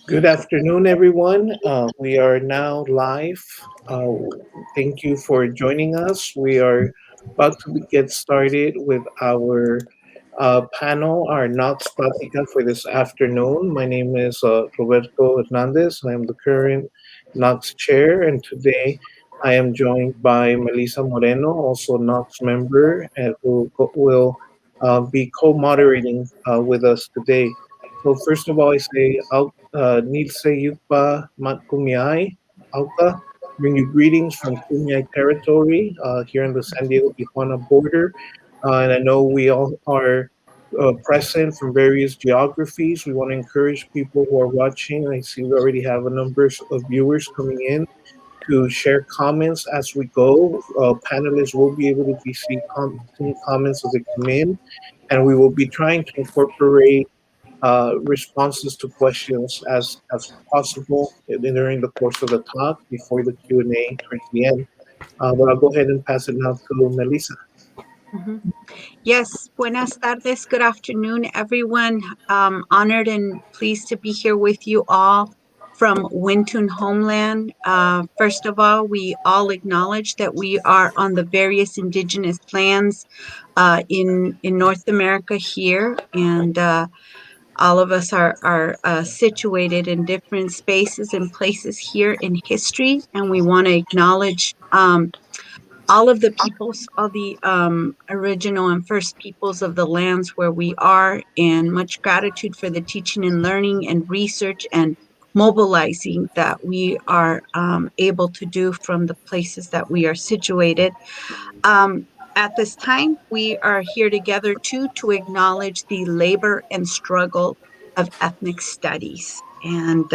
Good afternoon, everyone. We are now live. Thank you for joining us. We are about to get started with our panel, our NACCS Platica for this afternoon. My name is Roberto Hernandez. I am the current NACCS chair, and today I am joined by Melissa Moreno, also NACCS member, and who will be co-moderating with us today. So first of all, I say Nilse Yupa Matkumiai, Auka, bring you greetings from Kumiai territory here on the San Diego Tijuana border. And I know we all are present from various geographies. We want to encourage people who are watching. I see we already have a number of viewers coming in to share comments as we go. Panelists will be able to see comments as they come in, and we will be trying to incorporate responses to questions as possible during the course of the talk before the Q&A towards the end. But I'll go ahead and pass it now to Melissa. Mhm. Yes, buenas tardes, good afternoon, everyone. Honored and pleased to be here with you all from Wintun homeland. First of all, we all acknowledge that we are on the various indigenous lands in North America here, and all of us are situated in different spaces and places here in history, and we want to acknowledge all of the peoples, all the original and first peoples of the lands where we are, and much gratitude for the teaching and learning and research and mobilizing that we are able to do from the places that we are situated. At this time, we are here together too to acknowledge the labor and struggle of ethnic studies. And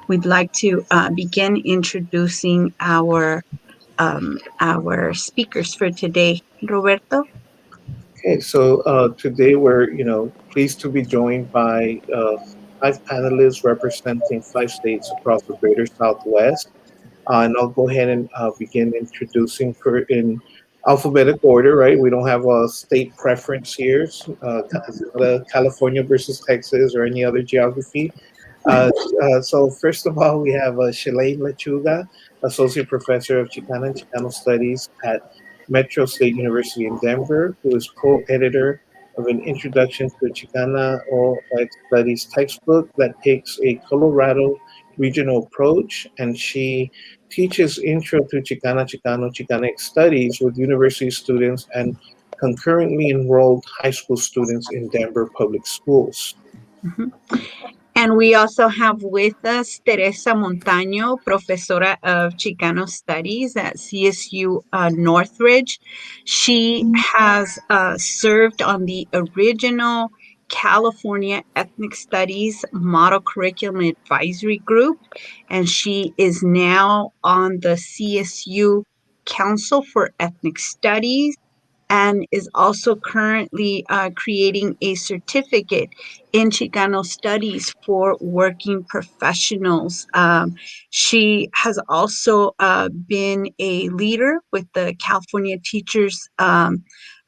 we'd like to begin introducing our speakers for today. Roberto? Okay, so today we're pleased to be joined by five panelists representing five states across the greater Southwest. And I'll go ahead and begin introducing in alphabetical order, right? We don't have a state preference here, California versus Texas or any other geography. Uh, so first of all, we have Chhalane Lechuga, Associate Professor of Chicana and Chicano Studies at Metro State University in Denver, who is co-editor of an Introduction to Chicana or Studies textbook that takes a Colorado regional approach, and she teaches Intro to Chicana, Chicano, Chicanic Studies with university students and concurrently enrolled high school students in Denver public schools. Mhm. And we also have with us Theresa Montano, Professora of Chicano Studies at CSU Northridge. She has served on the original California Ethnic Studies Model Curriculum Advisory Group, and she is now on the CSU Council for Ethnic Studies, and is also currently creating a certificate in Chicano studies for working professionals. She has also been a leader with the California Teachers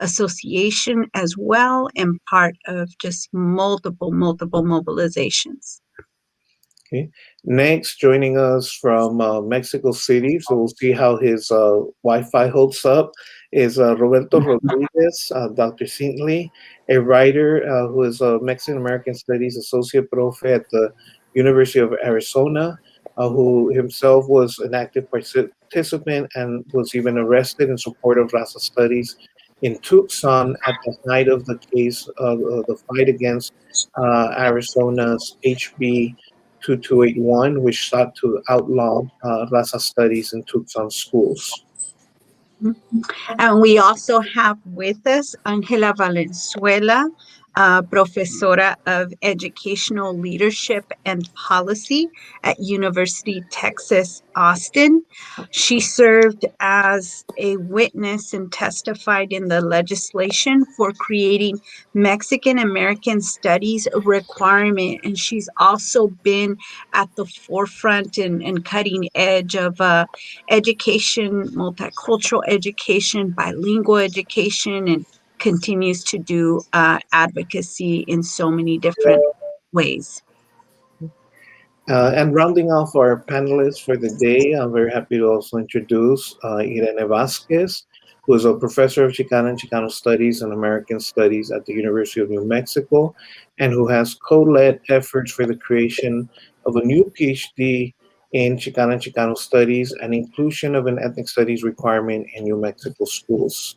Association as well, and part of just multiple mobilizations. Okay. Next, joining us from Mexico City, so we'll see how his Wi-Fi holds up, is Roberto Rodriguez, Dr. Cintli, a writer who is a Mexican American Studies Associate Profe at the University of Arizona, who himself was an active participant and was even arrested in support of Raza studies in Tucson at the height of the case of the fight against Arizona's HB 2281, which sought to outlaw Raza studies in Tucson schools. And we also have with us Angela Valenzuela, professora of educational leadership and policy at University Texas Austin. She served as a witness and testified in the legislation for creating Mexican American Studies requirement, and she's also been at the forefront and cutting edge of education, multicultural education, bilingual education, and continues to do advocacy in so many different ways. And rounding off our panelists for the day, I'm very happy to also introduce Irene Vasquez, who is a professor of Chicana and Chicano Studies and American Studies at the University of New Mexico, and who has co-led efforts for the creation of a new PhD in Chicana and Chicano Studies and inclusion of an ethnic studies requirement in New Mexico schools.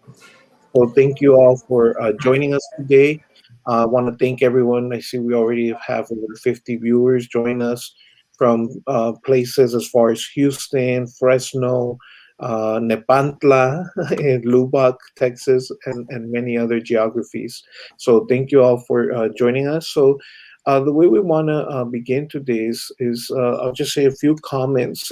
So thank you all for joining us today. I want to thank everyone. I see we already have over 50 viewers join us from places as far as Houston, Fresno, Nepantla, and Lubbock, Texas, and many other geographies. So thank you all for joining us. So the way we want to begin today is I'll just say a few comments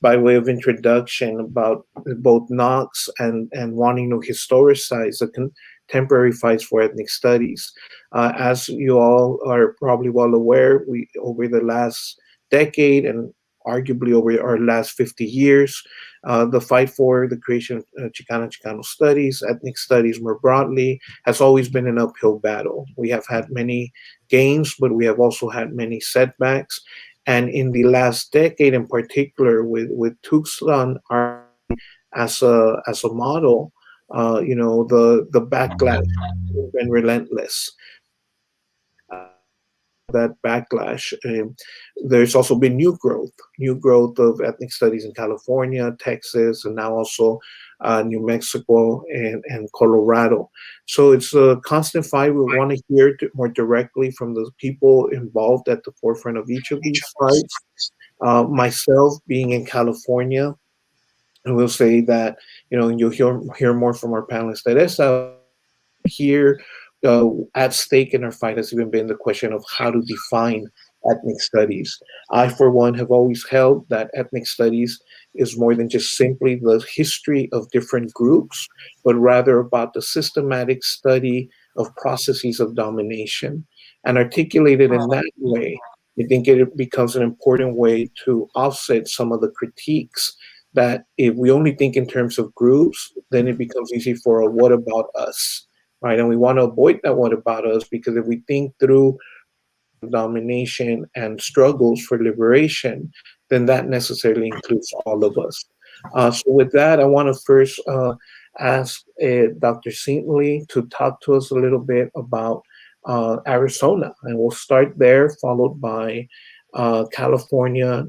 by way of introduction about both Knox and wanting to historicize the contemporary fights for ethnic studies. As you all are probably well aware, we over the last decade and arguably over our last 50 years, the fight for the creation of Chicana Chicano studies, ethnic studies more broadly, has always been an uphill battle. We have had many gains, but we have also had many setbacks. And in the last decade, in particular, with Tucson as a model, the backlash has been relentless. As a part of that backlash, there's also been new growth of ethnic studies in California, Texas, and now also New Mexico and Colorado. So it's a constant fight. We want to hear more directly from the people involved at the forefront of each of these fights. Myself being in California, I will say that you'll hear more from our panelist Theresa, but here at stake in our fight has even been the question of how to define ethnic studies. I, for one, have always held that ethnic studies is more than just simply the history of different groups, but rather about the systematic study of processes of domination. And articulated in that way, I think it becomes an important way to offset some of the critiques that if we only think in terms of groups, then it becomes easy for a what about us, right? And we want to avoid that what about us because if we think through processes of domination and struggles for liberation, then that necessarily includes all of us. So with that, I want to first ask Dr. Cintli to talk to us a little bit about Arizona, and we'll start there, followed by California,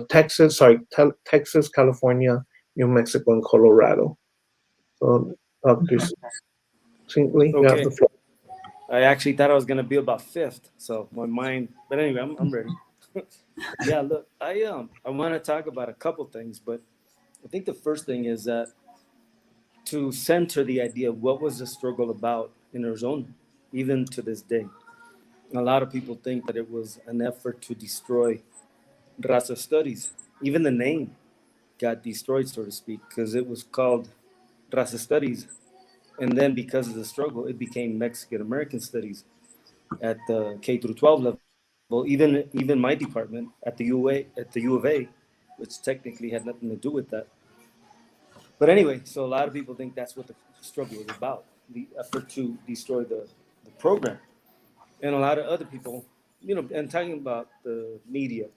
Texas, sorry, Texas, California, New Mexico, and Colorado. So, Dr. Cintli, you have Okay. the floor. I actually thought I was gonna be about fifth, so my mind. But anyway, I'm ready. Yeah, look, I want to talk about a couple things, but I think the first thing is that to center the idea of what was the struggle about in Arizona, even to this day. A lot of people think that it was an effort to destroy Raza studies. Even the name got destroyed, so to speak, because it was called Raza studies, and then because of the struggle, it became Mexican American studies at the K through 12 level. Even my department at the U of A, which technically had nothing to do with that. But anyway, so a lot of people think that's what the struggle was about, the effort to destroy the program. And a lot of other people, and talking about the media,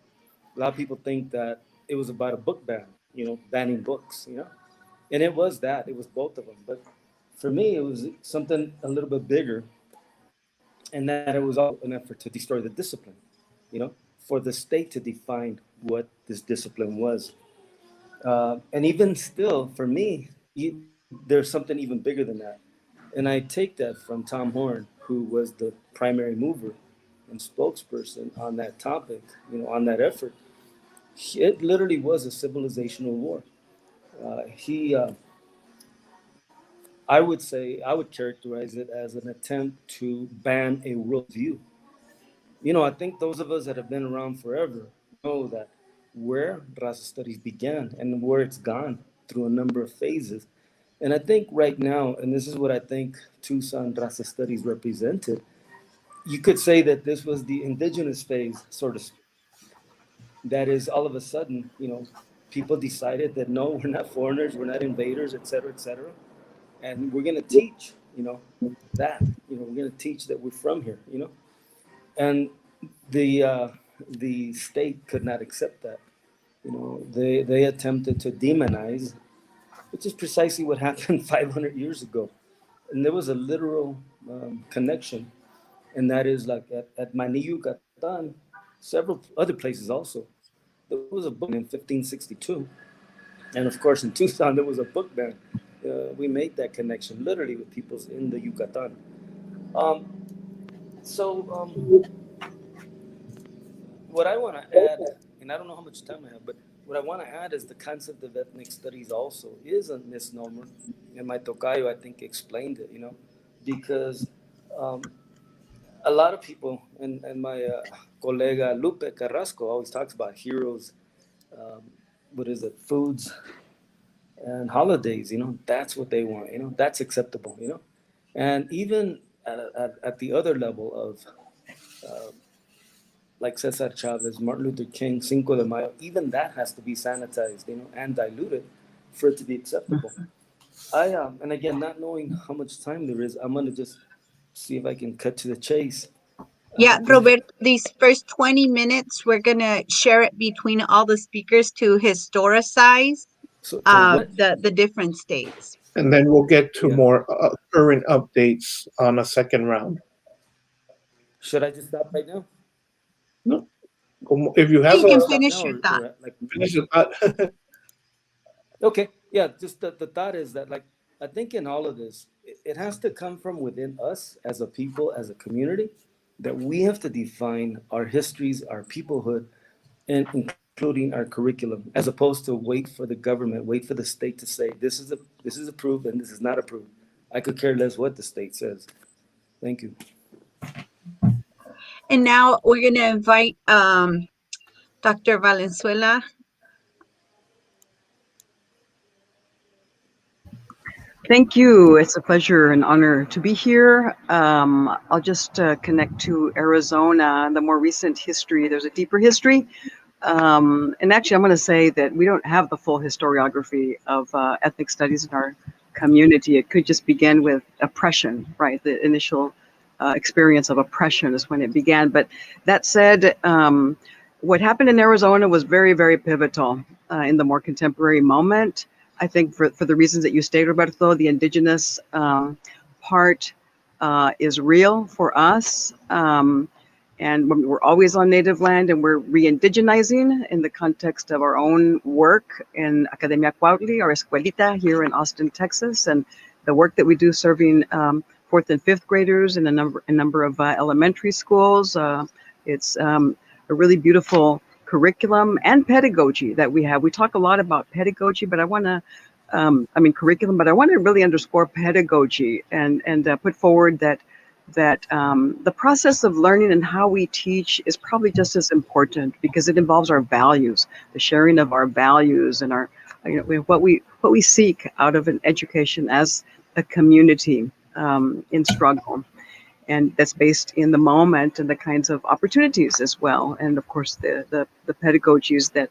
a lot of people think that it was about a book ban, banning books. And it was that, it was both of them. But for me, it was something a little bit bigger, and that it was also an effort to destroy the discipline, you know, for the state to define what this discipline was. And even still, for me, there's something even bigger than that. And I take that from Tom Horn, who was the primary mover and spokesperson on that topic, on that effort. It literally was a civilizational war. He I would say, I would characterize it as an attempt to ban a worldview. I think those of us that have been around forever know that where Raza studies began and where it's gone through a number of phases. And I think right now, and this is what I think Tucson Raza studies represented, you could say that this was the indigenous phase, so to speak. That is, all of a sudden, people decided that no, we're not foreigners, we're not invaders, et cetera, et cetera. And we're going to teach, that, we're going to teach that we're from here, and the uh, the state could not accept that. They attempted to demonize, which is precisely what happened 500 years ago. And there was a literal connection, and that is like at Maniyu, Yucatan, several other places also. There was a book ban in 1562, and of course in Tucson there was a book ban. We made that connection literally with peoples in the Yucatan. Um, so what I want to add, and I don't know how much time I have, but what I want to add is the concept of ethnic studies also is a misnomer. And my tocayo, I think, explained it, because um, a lot of people, and my colega Lupe Carrasco always talks about heroes, um, what is it, foods and holidays, that's what they want, that's acceptable, And even at the other level of like Cesar Chavez, Martin Luther King, Cinco de Mayo, even that has to be sanitized, and diluted for it to be acceptable. And again, not knowing how much time there is, I'm gonna just see if I can cut to the chase. Yeah, 'Cause Roberto, these first 20 minutes, we're going to share it between all the speakers to historicize so to what? the different states. And then we'll get to Yeah. more current updates on a second round. Should I just stop right now? No, if you Yeah, have you Should I can a stop finish now your thought. or like? finish the thought. Okay, yeah, just the thought is that, like, I think in all of this, it has to come from within us as a people, as a community, that we have to define our histories, our peoplehood, and including our curriculum, as opposed to wait for the government, wait for the state to say this is approved and this is not approved. I could care less what the state says. Thank you. And now we're going to invite Dr. Valenzuela. Thank you. It's a pleasure and honor to be here. I'll just connect to Arizona, the more recent history. There's a deeper history. And actually, I'm going to say that we don't have the full historiography of ethnic studies in our community. It could just begin with oppression, right? The initial experience of oppression is when it began. But that said, what happened in Arizona was very, very pivotal in the more contemporary moment. I think for the reasons that you stated, Roberto, the indigenous part is real for us. And we're always on native land, and we're re-indigenizing in the context of our own work in Academia Cuautli, our escuelita here in Austin, Texas, and the work that we do serving fourth and fifth graders in a number of elementary schools. It's a really beautiful curriculum and pedagogy that we have. We talk a lot about pedagogy, but I want to, curriculum, but I want to really underscore pedagogy and put forward that the process of learning and how we teach is probably just as important because it involves our values, the sharing of our values and our, what we seek out of an education as a community in struggle. And that's based in the moment and the kinds of opportunities as well. And of course, the pedagogies that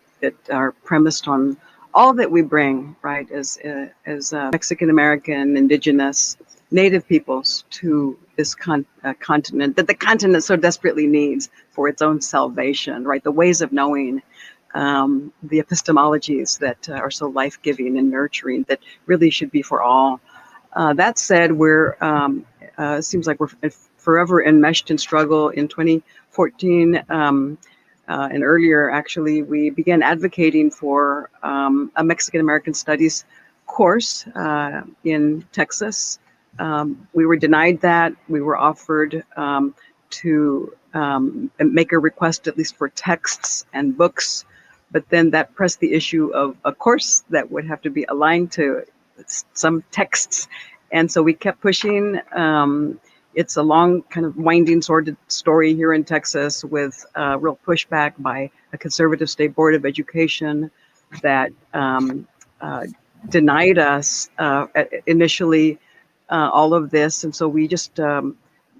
are premised on all that we bring, right, as Mexican American, indigenous, native peoples to this continent that the continent so desperately needs for its own salvation, right? The ways of knowing, the epistemologies that are so life-giving and nurturing that really should be for all. That said, we're seems like we're forever enmeshed in struggle. In 2014 and earlier, actually, we began advocating for a Mexican American Studies course in Texas. We were denied that. We were offered to make a request at least for texts and books, but then that pressed the issue of a course that would have to be aligned to some texts And so we kept pushing. It's a long, kind of winding, sordid story here in Texas with real pushback by a conservative state board of education that denied us initially all of this. And so we just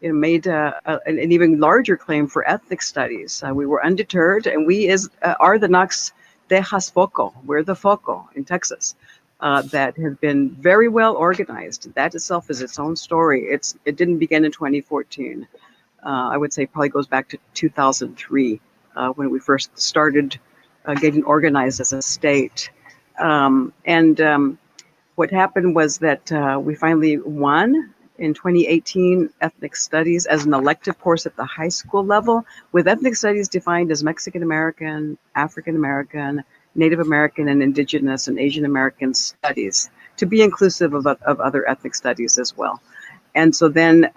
made an even larger claim for ethnic studies. We were undeterred, and we are the NACCS Tejas Foco. We're the Foco in Texas. That have been very well organized. That itself is its own story. It didn't begin in 2014. I would say probably goes back to 2003 when we first started getting organized as a state. What happened was that we finally won in 2018 ethnic studies as an elective course at the high school level, with ethnic studies defined as Mexican American, African American, Native American, and Indigenous and Asian American studies, to be inclusive of other ethnic studies as well. And so then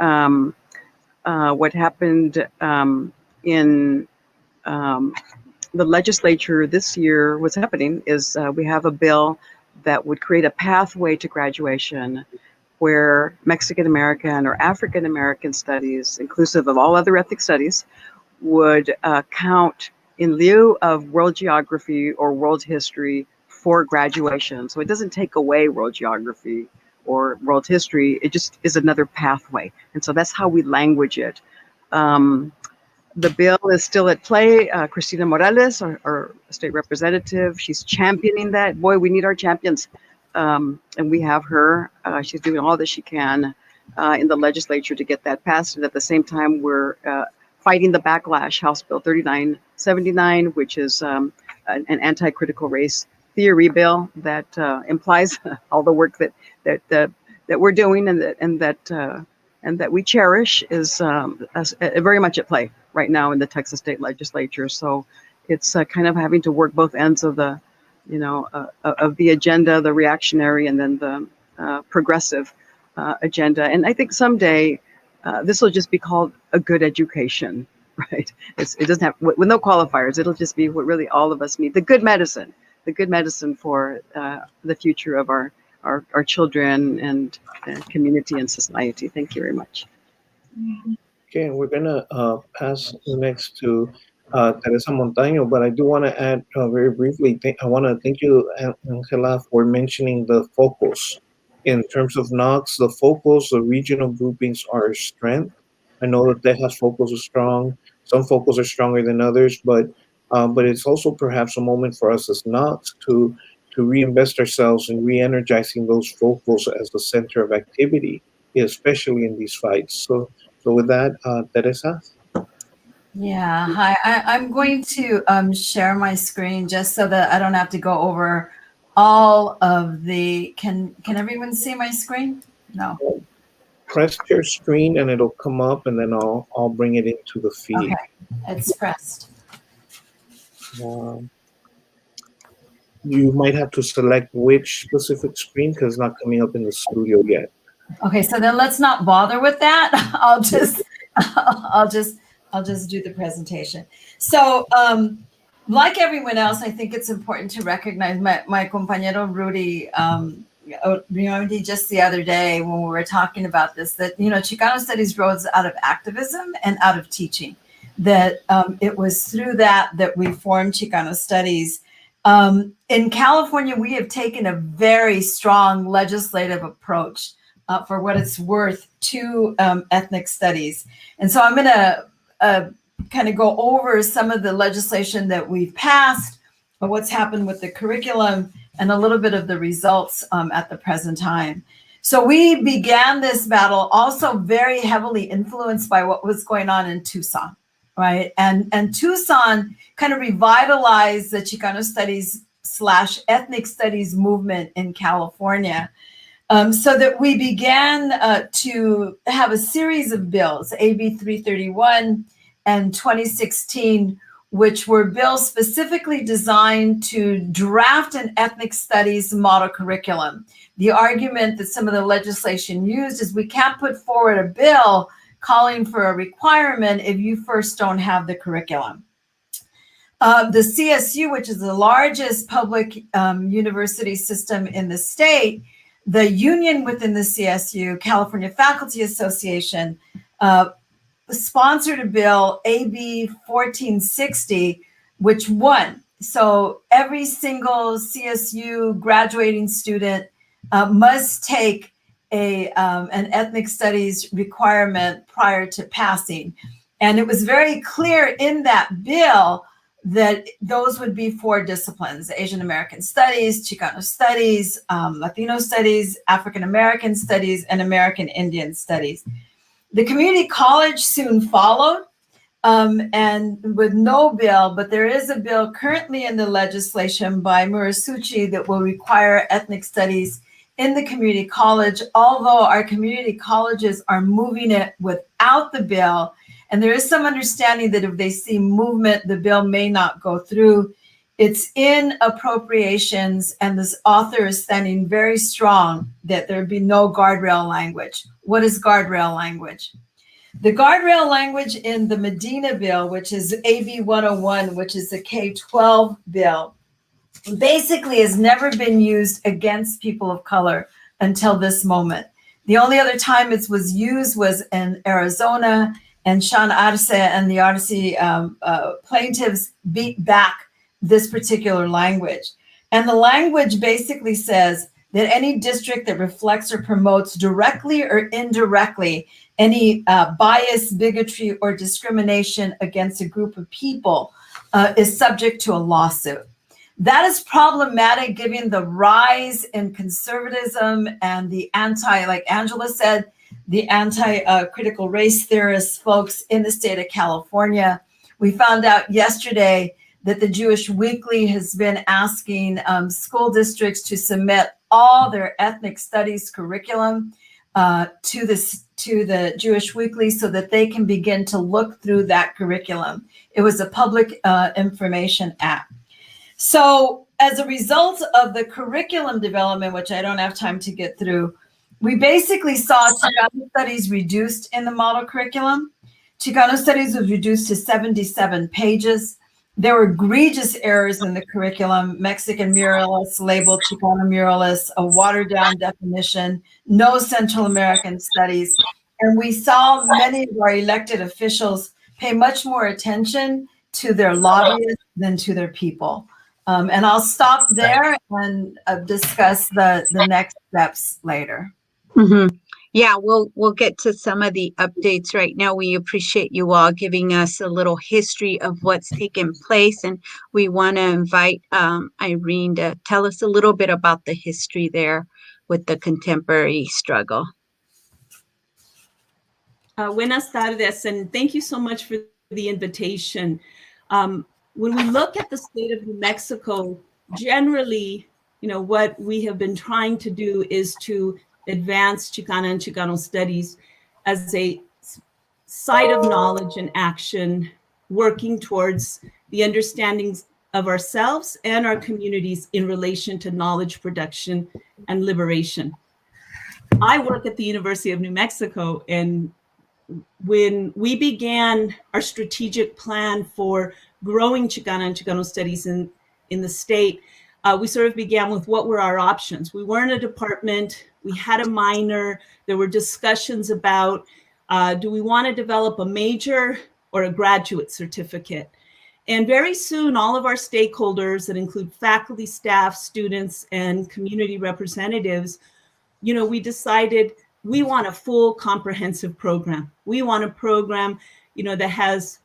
what happened in the legislature this year, what's happening is we have a bill that would create a pathway to graduation where Mexican American or African American studies, inclusive of all other ethnic studies, would count in lieu of world geography or world history for graduation. So it doesn't take away world geography or world history. It just is another pathway. And so that's how we language it. The bill is still at play. Cristina Morales, our state representative, she's championing that. Boy, we need our champions. And we have her. She's doing all that she can in the legislature to get that passed. And at the same time, we're fighting the backlash, House Bill 3979, which is an anti-critical race theory bill that implies all the work that we're doing and that we cherish is very much at play right now in the Texas State Legislature. So it's kind of having to work both ends of the, of the agenda, the reactionary, and then the progressive agenda. And I think someday this will just be called a good education, right? It doesn't have, with no qualifiers, it'll just be what really all of us need, the good medicine for the future of our children and community and society. Thank you very much. Okay, we're gonna pass the next to Theresa Montano, but I do want to add very briefly. I want to thank you, Angela, for mentioning the focus. In terms of NOCCS, the focus, the regional groupings are a strength. I know that Texas focus is strong. Some focus are stronger than others, but it's also perhaps a moment for us as NOCCS to reinvest ourselves in re-energizing those focus as the center of activity, especially in these fights. So with that, Theresa? Yeah, hi. I'm going to share my screen just so that I don't have to go over all of the, can everyone see my screen? No. Press your screen and it'll come up, and then I'll bring it into the feed. Okay, it's pressed. You might have to select which specific screen because it's not coming up in the studio yet. Okay, so then let's not bother with that. I'll just do the presentation. So, like everyone else, I think it's important to recognize my compañero Rudy just the other day when we were talking about this, that, Chicano studies rose out of activism and out of teaching, that it was through that we formed Chicano studies. In California, we have taken a very strong legislative approach for what it's worth to ethnic studies. And so I'm going to kind of go over some of the legislation that we've passed, what's happened with the curriculum, and a little bit of the results at the present time. So we began this battle also very heavily influenced by what was going on in Tucson, right? And Tucson kind of revitalized the Chicano studies / ethnic studies movement in California. So that we began to have a series of bills, AB 331 and 2016, which were bills specifically designed to draft an ethnic studies model curriculum. The argument that some of the legislation used is we can't put forward a bill calling for a requirement if you first don't have the curriculum. The CSU, which is the largest public university system in the state, the union within the CSU, California Faculty Association, sponsored a bill, AB 1460, which won. So every single CSU graduating student must take an ethnic studies requirement prior to passing. And it was very clear in that bill that those would be 4 disciplines: Asian American Studies, Chicano Studies, Latino Studies, African American Studies, and American Indian Studies. The community college soon followed, and with no bill, but there is a bill currently in the legislation by Murasuchi that will require ethnic studies in the community college, although our community colleges are moving it without the bill. And there is some understanding that if they see movement, the bill may not go through. It's in appropriations, and this author is standing very strong that there be no guardrail language. What is guardrail language? The guardrail language in the Medina bill, which is AB 101, which is the K-12 bill, basically has never been used against people of color until this moment. The only other time it was used was in Arizona, and Sean Arce and the Arce plaintiffs beat back this particular language. And the language basically says that any district that reflects or promotes directly or indirectly any bias, bigotry, or discrimination against a group of people is subject to a lawsuit. That is problematic given the rise in conservatism and the like Angela said, the anti-critical race theorist folks in the state of California. We found out yesterday that the Jewish Weekly has been asking school districts to submit all their ethnic studies curriculum to the Jewish Weekly so that they can begin to look through that curriculum. It was a public information act. So as a result of the curriculum development, which I don't have time to get through, we basically saw Chicano studies reduced in the model curriculum. Chicano studies was reduced to 77 pages. There were egregious errors in the curriculum: Mexican muralists labeled Chicano muralists, a watered down definition, no Central American studies. And we saw many of our elected officials pay much more attention to their lobbyists than to their people. And I'll stop there and discuss the next steps later. Mm-hmm. Yeah, we'll get to some of the updates right now. We appreciate you all giving us a little history of what's taken place, and we want to invite Irene to tell us a little bit about the history there with the contemporary struggle. Buenas tardes, and thank you so much for the invitation. When we look at the state of New Mexico, generally, what we have been trying to do is to advance Chicana and Chicano studies as a site of knowledge and action, working towards the understandings of ourselves and our communities in relation to knowledge production and liberation. I work at the University of New Mexico, and when we began our strategic plan for growing Chicana and Chicano studies in the state, we sort of began with what were our options. We weren't a department. We had a minor. There were discussions about, do we want to develop a major or a graduate certificate? And very soon, all of our stakeholders, that include faculty, staff, students, and community representatives, we decided we want a full comprehensive program. We want a program, that has,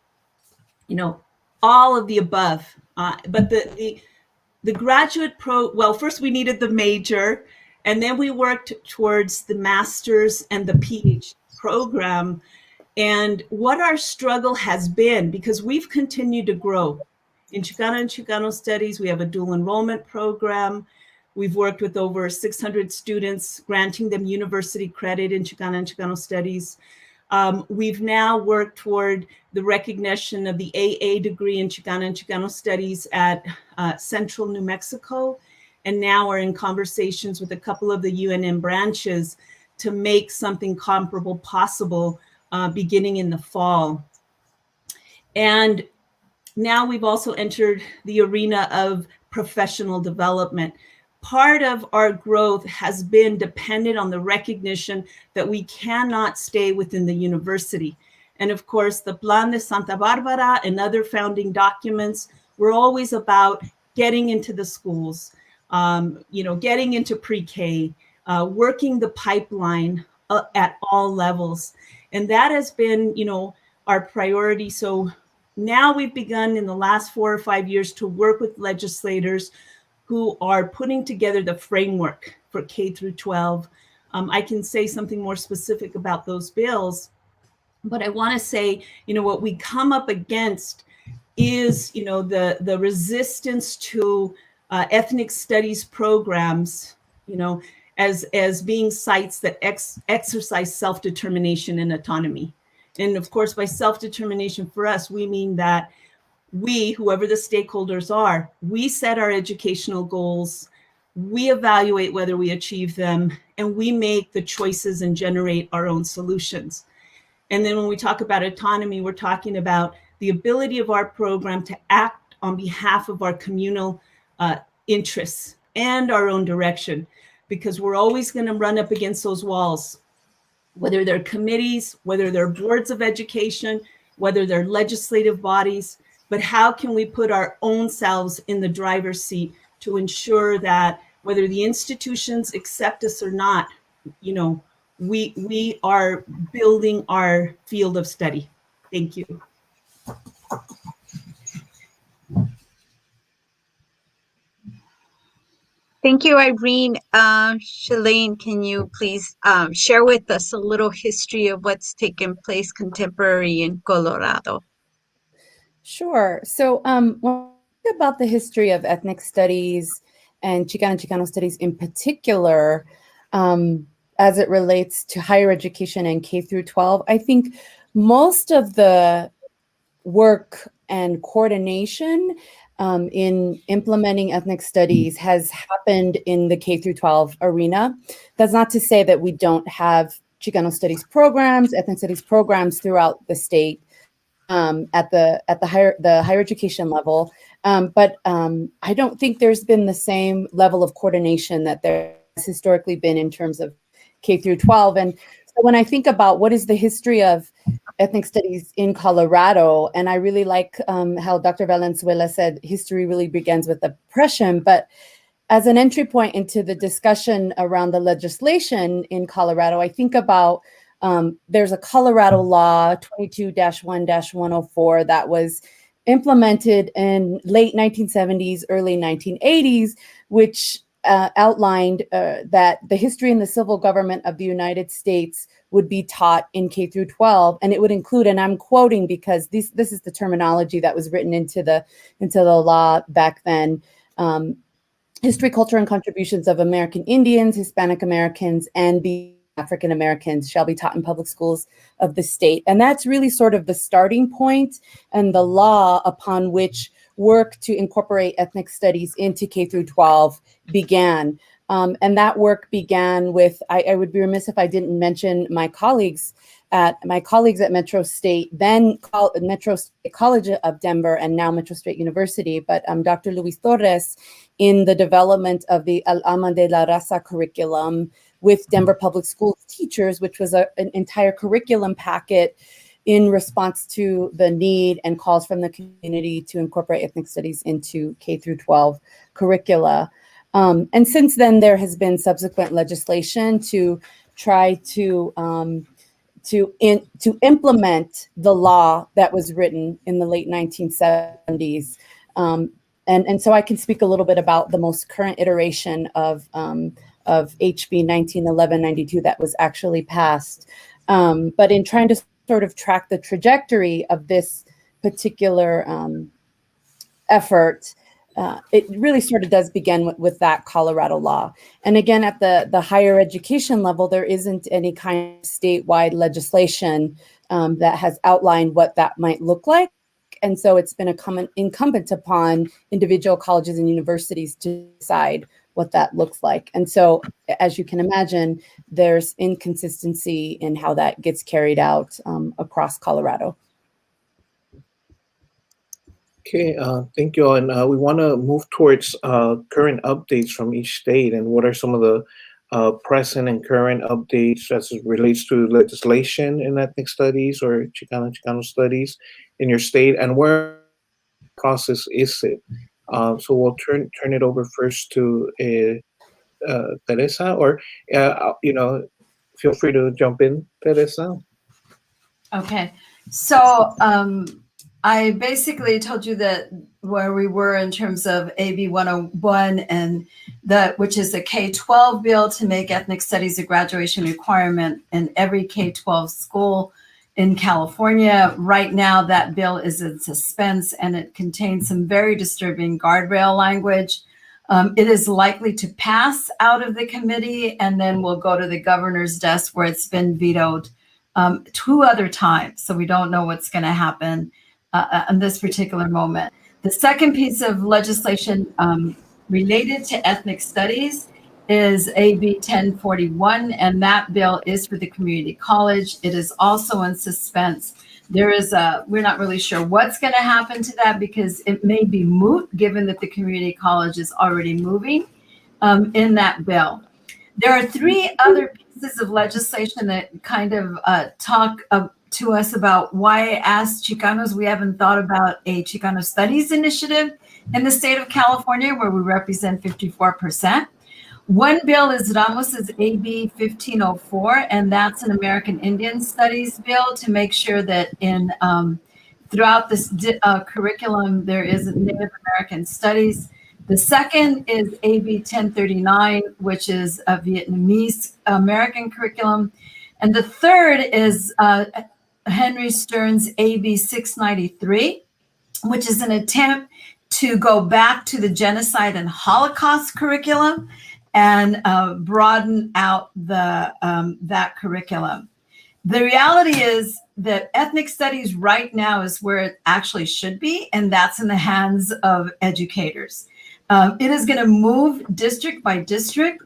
all of the above. But the graduate well, first we needed the major, and then we worked towards the master's and the PhD program. And what our struggle has been, because we've continued to grow. In Chicana and Chicano studies, we have a dual enrollment program. We've worked with over 600 students, granting them university credit in Chicana and Chicano studies. We've now worked toward the recognition of the AA degree in Chicana and Chicano studies at Central New Mexico, and now are in conversations with a couple of the UNM branches to make something comparable possible beginning in the fall. And now we've also entered the arena of professional development. part of our growth has been dependent on the recognition that we cannot stay within the university. And of course, the Plan de Santa Barbara and other founding documents were always about getting into the schools, getting into pre-K, working the pipeline at all levels. And that has been, our priority. So now we've begun in the last 4 or 5 years to work with legislators who are putting together the framework for K through 12. I can say something more specific about those bills, but I want to say, what we come up against is, the resistance to ethnic studies programs, as being sites that exercise self-determination and autonomy. And of course, by self-determination for us, we mean that we, whoever the stakeholders are, we set our educational goals, we evaluate whether we achieve them, and we make the choices and generate our own solutions. And then when we talk about autonomy, we're talking about the ability of our program to act on behalf of our communal interests and our own direction, because we're always going to run up against those walls, whether they're committees, whether they're boards of education, whether they're legislative bodies. But how can we put our own selves in the driver's seat to ensure that whether the institutions accept us or not, we are building our field of study. Thank you. Thank you, Irene. Chalaine, can you please share with us a little history of what's taken place contemporary in Colorado? Sure. So when we think about the history of ethnic studies and Chicano studies in particular, as it relates to higher education and K through 12, I think most of the work and coordination in implementing ethnic studies has happened in the K through 12 arena. That's not to say that we don't have Chicano studies programs, ethnic studies programs throughout the state at the higher education level, but I don't think there's been the same level of coordination that there has historically been in terms of K through 12. And so when I think about what is the history of ethnic studies in Colorado, and I really like how Dr. Valenzuela said history really begins with oppression, but as an entry point into the discussion around the legislation in Colorado, I think about there's a Colorado law 22-1-104 that was implemented in late 1970s, early 1980s, which outlined that the history and the civil government of the United States would be taught in K through 12, and it would include, and I'm quoting because this is the terminology that was written into the law back then, history, culture, and contributions of American Indians, Hispanic Americans, and the African Americans shall be taught in public schools of the state. And that's really sort of the starting point and the law upon which work to incorporate ethnic studies into K through 12 began. And that work began with, I would be remiss if I didn't mention my colleagues at Metro State, then Metro State College of Denver, and now Metro State University, but Dr. Luis Torres in the development of the Al Ama de la Raza curriculum with Denver Public Schools teachers, which was an entire curriculum packet in response to the need and calls from the community to incorporate ethnic studies into K through 12 curricula. And since then, there has been subsequent legislation to try to implement the law that was written in the late 1970s. And so I can speak a little bit about the most current iteration of HB 1911-92 that was actually passed. But in trying to sort of track the trajectory of this particular effort, it really sort of does begin with that Colorado law. And again, at the higher education level, there isn't any kind of statewide legislation that has outlined what that might look like. And so it's been incumbent upon individual colleges and universities to decide what that looks like. And so, as you can imagine, there's inconsistency in how that gets carried out across Colorado. Okay, thank you all. And we want to move towards current updates from each state and what are some of the present and current updates as it relates to legislation in ethnic studies or Chicano studies in your state, and where process is it? So we'll turn it over first to Teresa, or feel free to jump in, Teresa. Okay, so I basically told you that where we were in terms of AB 101 and which is a K-12 bill to make ethnic studies a graduation requirement in every K-12 school in California. Right now, that bill is in suspense and it contains some very disturbing guardrail language. It is likely to pass out of the committee and then will go to the governor's desk where it's been vetoed 2 other times. So we don't know what's going to happen in this particular moment. The second piece of legislation related to ethnic studies is AB 1041, and that bill is for the community college. It is also in suspense. We're not really sure what's going to happen to that because it may be moot given that the community college is already moving in that bill. There are 3 other pieces of legislation that kind of talk to us about why, as Chicanos, we haven't thought about a Chicano Studies initiative in the state of California, where we represent 54%. One bill is Ramos's AB 1504, and that's an American Indian Studies bill to make sure that throughout this curriculum there is Native American Studies. The second is AB 1039, which is a Vietnamese American curriculum. And the third is Henry Stern's AB 693, which is an attempt to go back to the genocide and Holocaust curriculum and broaden out that curriculum. The reality is that ethnic studies right now is where it actually should be, and that's in the hands of educators. It is going to move district by district,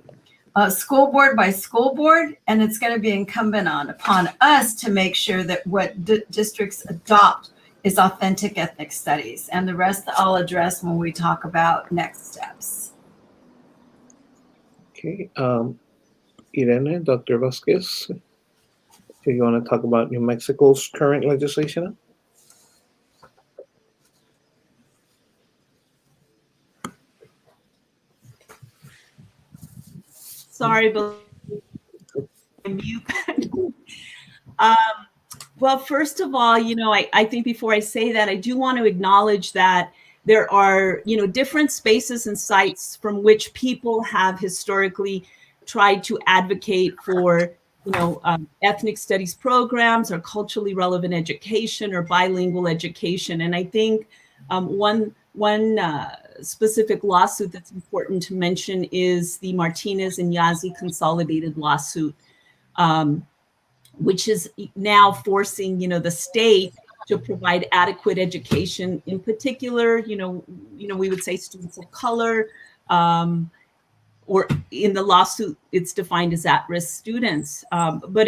school board by school board, and it's going to be incumbent upon us to make sure that what districts adopt is authentic ethnic studies. And the rest I'll address when we talk about next steps. Okay, Irene, Dr. Vasquez, do you want to talk about New Mexico's current legislation? Sorry, but I'm mute. Well, first of all, I think before I say that, I do want to acknowledge that there are, different spaces and sites from which people have historically tried to advocate for, ethnic studies programs or culturally relevant education or bilingual education. And I think one specific lawsuit that's important to mention is the Martinez and Yazzie consolidated lawsuit, which is now forcing, the state to provide adequate education. In particular, we would say students of color, or in the lawsuit, it's defined as at-risk students. But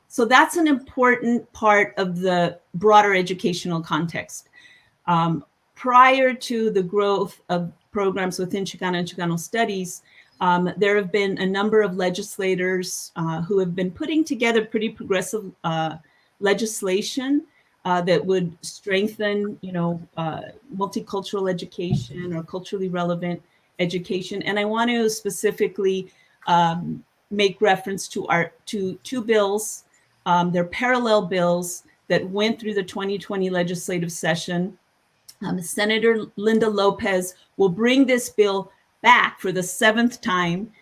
so that's an important part of the broader educational context. Prior to the growth of programs within Chicana and Chicano studies, there have been a number of legislators who have been putting together pretty progressive legislation that would strengthen, multicultural education or culturally relevant education. And I want to specifically make reference to two bills. They're parallel bills that went through the 2020 legislative session. Senator Linda Lopez will bring this bill back for the 7th time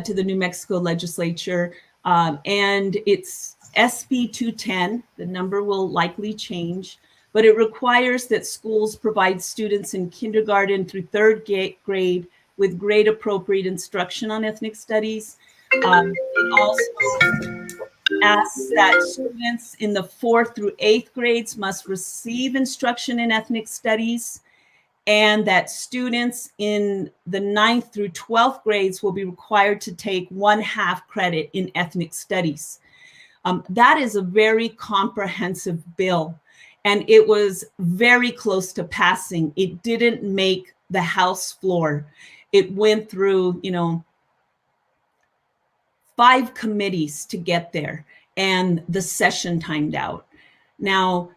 to the New Mexico legislature. And it's SB 210. The number will likely change, but it requires that schools provide students in kindergarten through 3rd grade with grade appropriate instruction on ethnic studies. It also asks that students in the 4th through 8th grades must receive instruction in ethnic studies, and that students in the 9th through 12th grades will be required to take 1/2 credit in ethnic studies. That is a very comprehensive bill. and it was very close to passing. It didn't make the House floor. It went through, 5 committees to get there, and the session timed out. Now,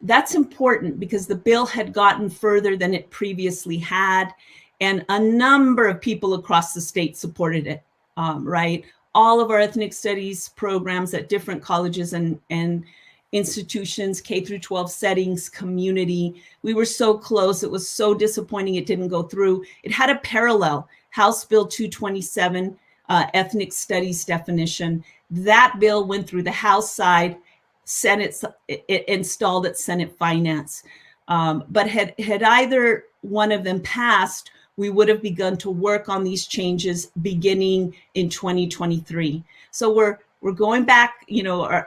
that's important because the bill had gotten further than it previously had, and a number of people across the state supported it, right? All of our ethnic studies programs at different colleges and institutions, K through 12 settings, community. We were so close. It was so disappointing it didn't go through. It had a parallel, House Bill 227, ethnic studies definition. That bill went through the House side, Senate, it installed at Senate Finance. But had either one of them passed, we would have begun to work on these changes beginning in 2023. So we're going back,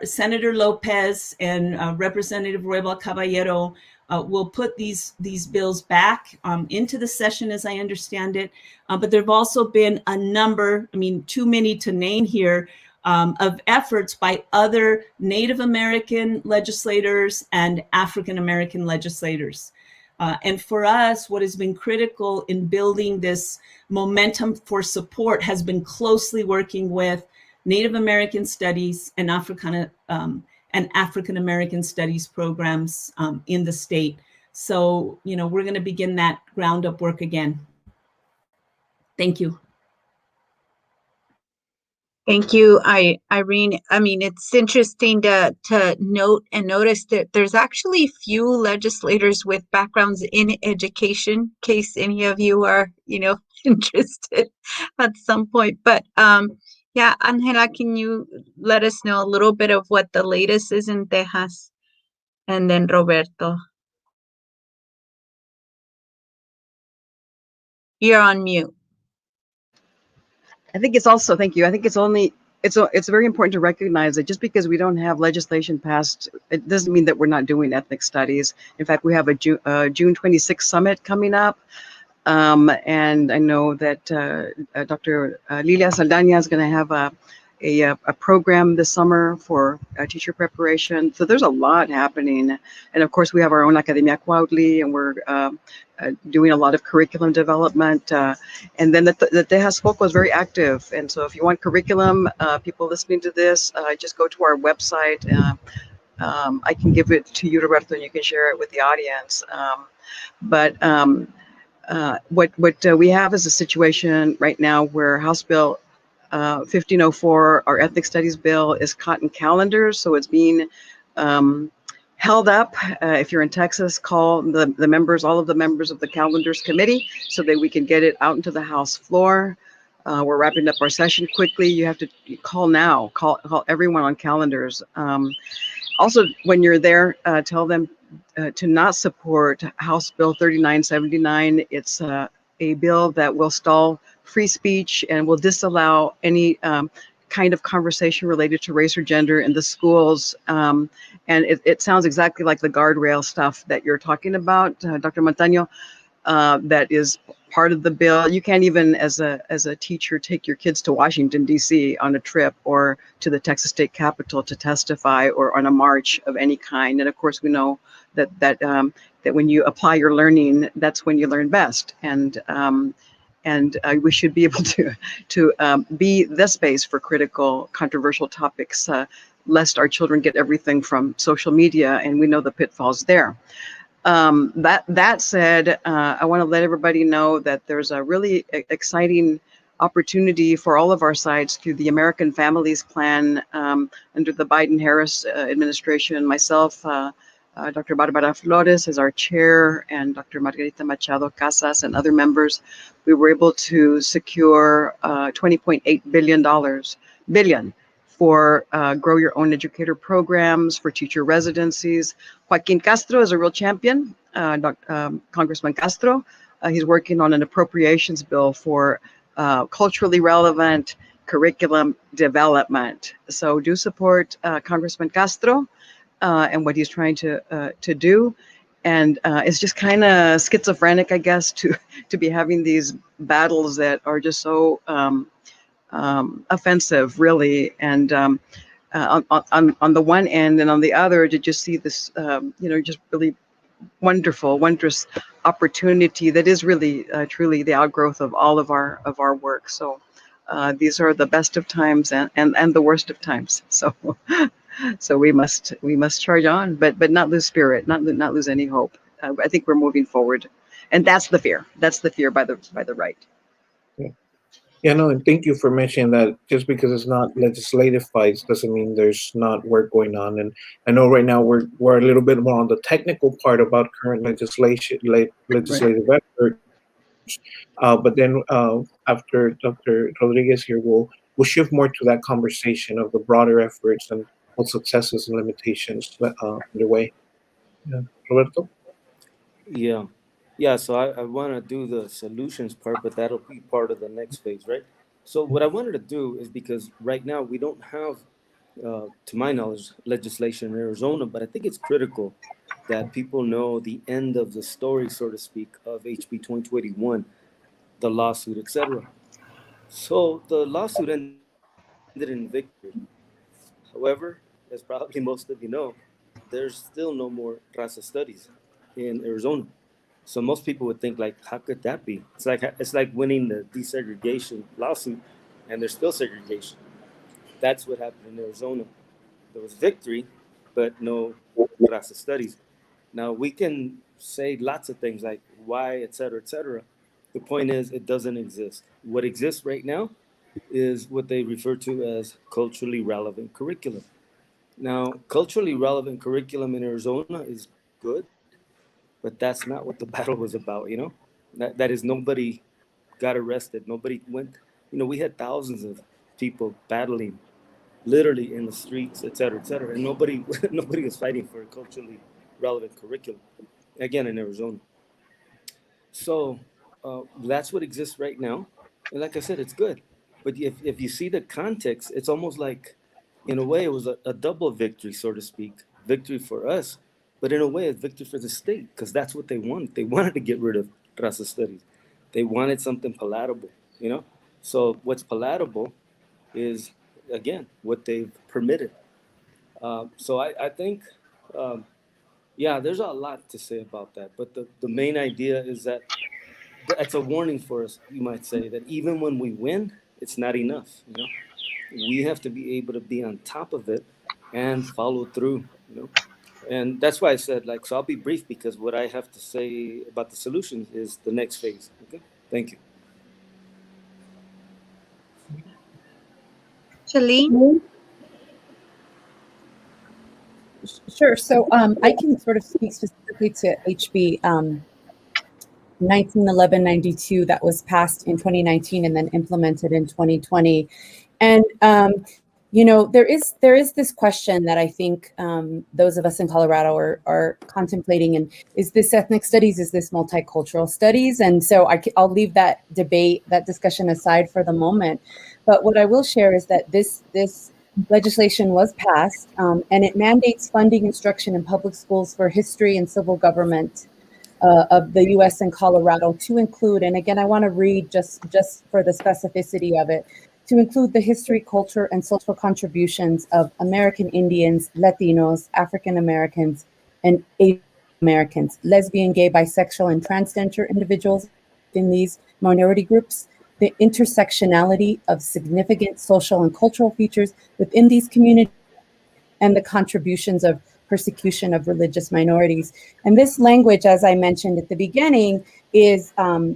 Senator Lopez and Representative Roybal Caballero will put these bills back into the session, as I understand it. But there have also been a number, too many to name here, of efforts by other Native American legislators and African American legislators. And for us, what has been critical in building this momentum for support has been closely working with Native American Studies and African American Studies programs in the state. So, we're going to begin that ground up work again. Thank you. Thank you, Irene. It's interesting to note and notice that there's actually few legislators with backgrounds in education, in case any of you are, interested at some point. But yeah, Angela, can you let us know a little bit of what the latest is in Texas? And then Roberto. You're on mute. I think it's also, thank you. I think it's very important to recognize that just because we don't have legislation passed, it doesn't mean that we're not doing ethnic studies. In fact, we have a June 26th summit coming up. And I know that Dr. Lilia Saldana is going to have a program this summer for teacher preparation. So there's a lot happening. And of course, we have our own Academia Cuautli, and we're doing a lot of curriculum development. And then the Texas Foco is very active. And so if you want curriculum, people listening to this, just go to our website. I can give it to you, Roberto, and you can share it with the audience. What we have is a situation right now where House Bill 1504, our ethnic studies bill, is caught in calendars, so it's being held up. If you're in Texas, call the members, all of the members of the calendars committee, so that we can get it out into the House floor. We're wrapping up our session quickly. You have to call now. Call everyone on calendars. Also, when you're there, tell them to not support House Bill 3979. It's a bill that will stall free speech and will disallow any kind of conversation related to race or gender in the schools. And it sounds exactly like the guardrail stuff that you're talking about, Dr. Montano. That is part of the bill. You can't even, as a teacher, take your kids to Washington, D.C. on a trip, or to the Texas State Capitol to testify, or on a march of any kind. And of course, we know that when you apply your learning, that's when you learn best. And we should be able to be the space for critical, controversial topics, lest our children get everything from social media, and we know the pitfalls there. That said, I want to let everybody know that there's a really exciting opportunity for all of our sites through the American Families Plan under the Biden-Harris administration. Myself, Dr. Barbara Flores is our chair, and Dr. Margarita Machado Casas and other members. We were able to secure $20.8 billion for Grow Your Own Educator programs, for teacher residencies. Joaquin Castro is a real champion, Congressman Castro. He's working on an appropriations bill for culturally relevant curriculum development. So do support Congressman Castro and what he's trying to do. And it's just kind of schizophrenic, I guess, to be having these battles that are just so offensive, really. And on the one end, and on the other to just see this, just really wondrous opportunity that is really truly the outgrowth of all of our work. So these are the best of times and the worst of times. So so we must charge on, but not lose spirit, not lose any hope. I think we're moving forward, and that's the fear. That's the fear by the right. Yeah. Yeah, no, and thank you for mentioning that. Just because it's not legislative fights doesn't mean there's not work going on. And I know right now we're a little bit more on the technical part about current legislative efforts. But then after Dr. Rodriguez here, we'll shift more to that conversation of the broader efforts and what successes and limitations underway. Yeah, Roberto. Yeah. Yeah. So I want to do the solutions part, but that'll be part of the next phase, right? So what I wanted to do is because right now we don't have, to my knowledge, legislation in Arizona, but I think it's critical that people know the end of the story, so to speak, of HB 2281, the lawsuit, etc. So the lawsuit ended in victory. However, as probably most of you know, there's still no more Raza studies in Arizona. So most people would think like, how could that be? It's like winning the desegregation lawsuit, and there's still segregation. That's what happened in Arizona. There was victory, but no Raza studies. Now we can say lots of things like why, et cetera, et cetera. The point is, it doesn't exist. What exists right now is what they refer to as culturally relevant curriculum. Now, culturally relevant curriculum in Arizona is good, but that's not what the battle was about. That is, nobody got arrested. Nobody went, we had thousands of people battling literally in the streets, et cetera, et cetera. And nobody, nobody was fighting for a culturally relevant curriculum, again, in Arizona. So that's what exists right now. And like I said, it's good. But if you see the context, it's almost like, in a way, it was a double victory, so to speak. Victory for us, but in a way, it's victory for the state, because that's what they wanted. They wanted to get rid of Raza studies. They wanted something palatable, you know? So what's palatable is, again, what they've permitted. So I think, um, yeah, there's a lot to say about that. But the main idea is that that's a warning for us, you might say, that even when we win, it's not enough. We have to be able to be on top of it and follow through. And that's why I said, like, so I'll be brief because what I have to say about the solutions is the next phase. Okay, thank you. Chalene? Sure. So I can sort of speak specifically to HB 1911-92 that was passed in 2019 and then implemented in 2020. And there is this question that I think those of us in Colorado are contemplating, and is this ethnic studies, is this multicultural studies? And so I'll leave that debate, that discussion aside for the moment. But what I will share is that this legislation was passed, and it mandates funding instruction in public schools for history and civil government of the U.S. and Colorado to include, and again, I want to read just for the specificity of it, to include the history, culture, and social contributions of American Indians, Latinos, African Americans, and Asian Americans, lesbian, gay, bisexual, and transgender individuals in these minority groups, the intersectionality of significant social and cultural features within these communities, and the contributions of persecution of religious minorities. And this language, as I mentioned at the beginning, is a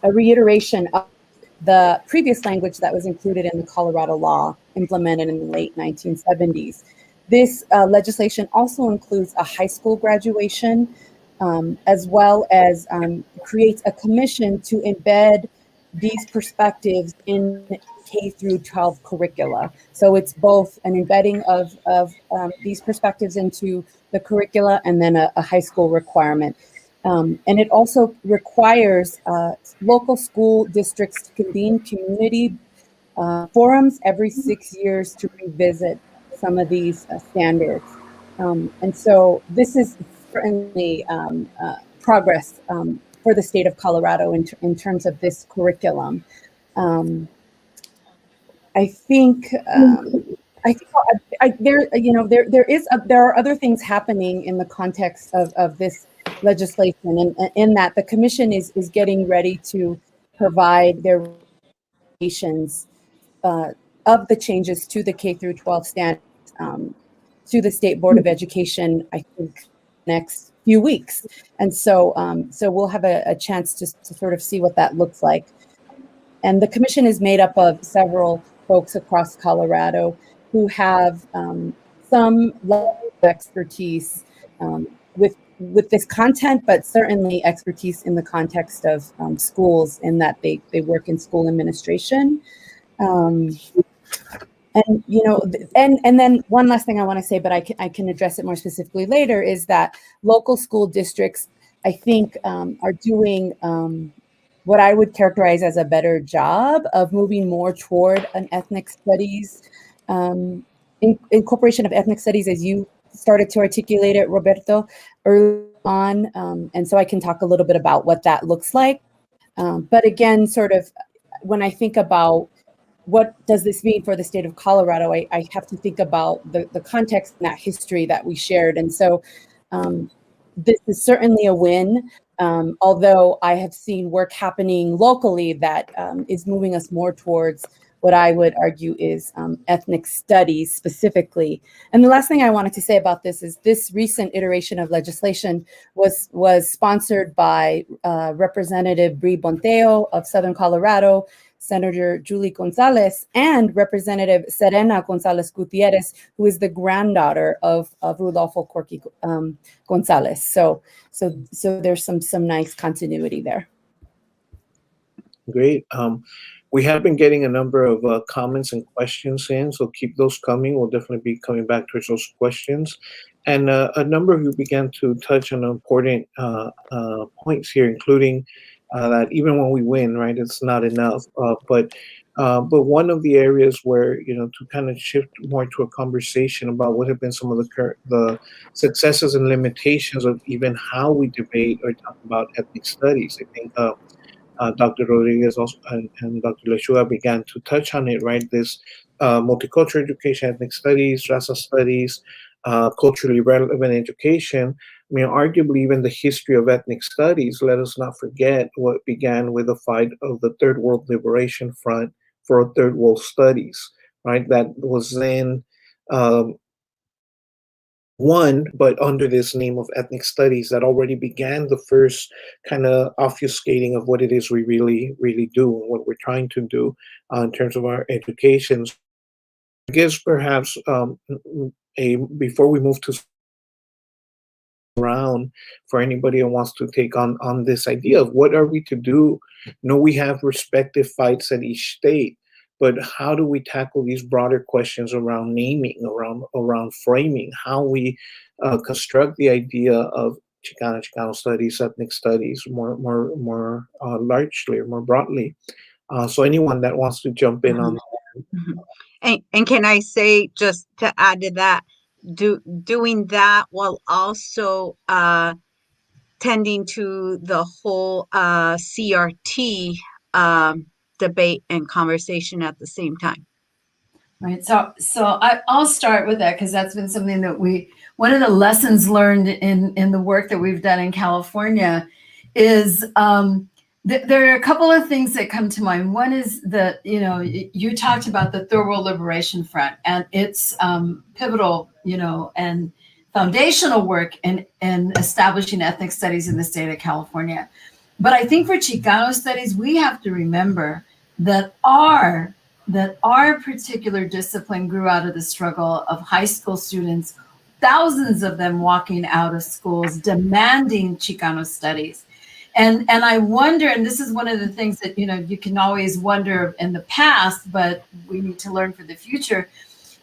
reiteration of the previous language that was included in the Colorado law implemented in the late 1970s. This legislation also includes a high school graduation, as well as creates a commission to embed these perspectives in K through 12 curricula. So it's both an embedding of these perspectives into the curricula and then a high school requirement. And it also requires local school districts to convene community forums every 6 years to revisit some of these standards. And so this is certainly progress for the state of Colorado in terms of this curriculum. I think I think there are other things happening in the context of this legislation, and in that the commission is getting ready to provide their recommendations of the changes to the K through 12 standards to the State Board of Education, I think, next few weeks. And so we'll have a chance to sort of see what that looks like. And the commission is made up of several folks across Colorado who have some level of expertise with this content, but certainly expertise in the context of schools, in that they work in school administration. And then one last thing I want to say, but I can address it more specifically later, is that local school districts, I think, are doing what I would characterize as a better job of moving more toward an ethnic studies, incorporation of ethnic studies, as you started to articulate it, Roberto, early on. And so I can talk a little bit about what that looks like. But again, sort of when I think about what does this mean for the state of Colorado, I have to think about the context and that history that we shared. And so this is certainly a win, although I have seen work happening locally that is moving us more towards what I would argue is ethnic studies specifically. And the last thing I wanted to say about this is this recent iteration of legislation was sponsored by Representative Bree Bonteo of Southern Colorado, Senator Julie Gonzalez, and Representative Serena Gonzalez Gutierrez, who is the granddaughter of Rudolfo Corky Gonzalez. So there's some nice continuity there. Great. We have been getting a number of comments and questions in, so keep those coming. We'll definitely be coming back towards those questions. And a number of you began to touch on important points here, including that even when we win, right, it's not enough. But one of the areas where, to kind of shift more to a conversation about what have been some of the successes and limitations of even how we debate or talk about ethnic studies. I think Dr. Rodriguez also and Dr. Lechuga began to touch on it, right? This multicultural education, ethnic studies, Raza studies, culturally relevant education. I mean, arguably, even the history of ethnic studies, let us not forget what began with the fight of the Third World Liberation Front for Third World Studies, right? That was then won, but under this name of ethnic studies, that already began the first kind of obfuscating of what it is we really, really do and what we're trying to do in terms of our education. I guess perhaps before we move to around for anybody who wants to take on this idea of what are we to do. We have respective fights at each state, but how do we tackle these broader questions around naming, around framing, how we construct the idea of Chicano studies, ethnic studies, more largely or more broadly. So anyone that wants to jump in on that. And can I say, just to add to that, doing that while also tending to the whole CRT debate and conversation at the same time. Right. So I'll start with that, because that's been something that one of the lessons learned in the work that we've done in California is there are a couple of things that come to mind. One is that, you talked about the Third World Liberation Front and its pivotal, and foundational work in establishing ethnic studies in the state of California. But I think for Chicano studies, we have to remember that our particular discipline grew out of the struggle of high school students, thousands of them walking out of schools demanding Chicano studies. And I wonder, and this is one of the things that, you can always wonder in the past, but we need to learn for the future,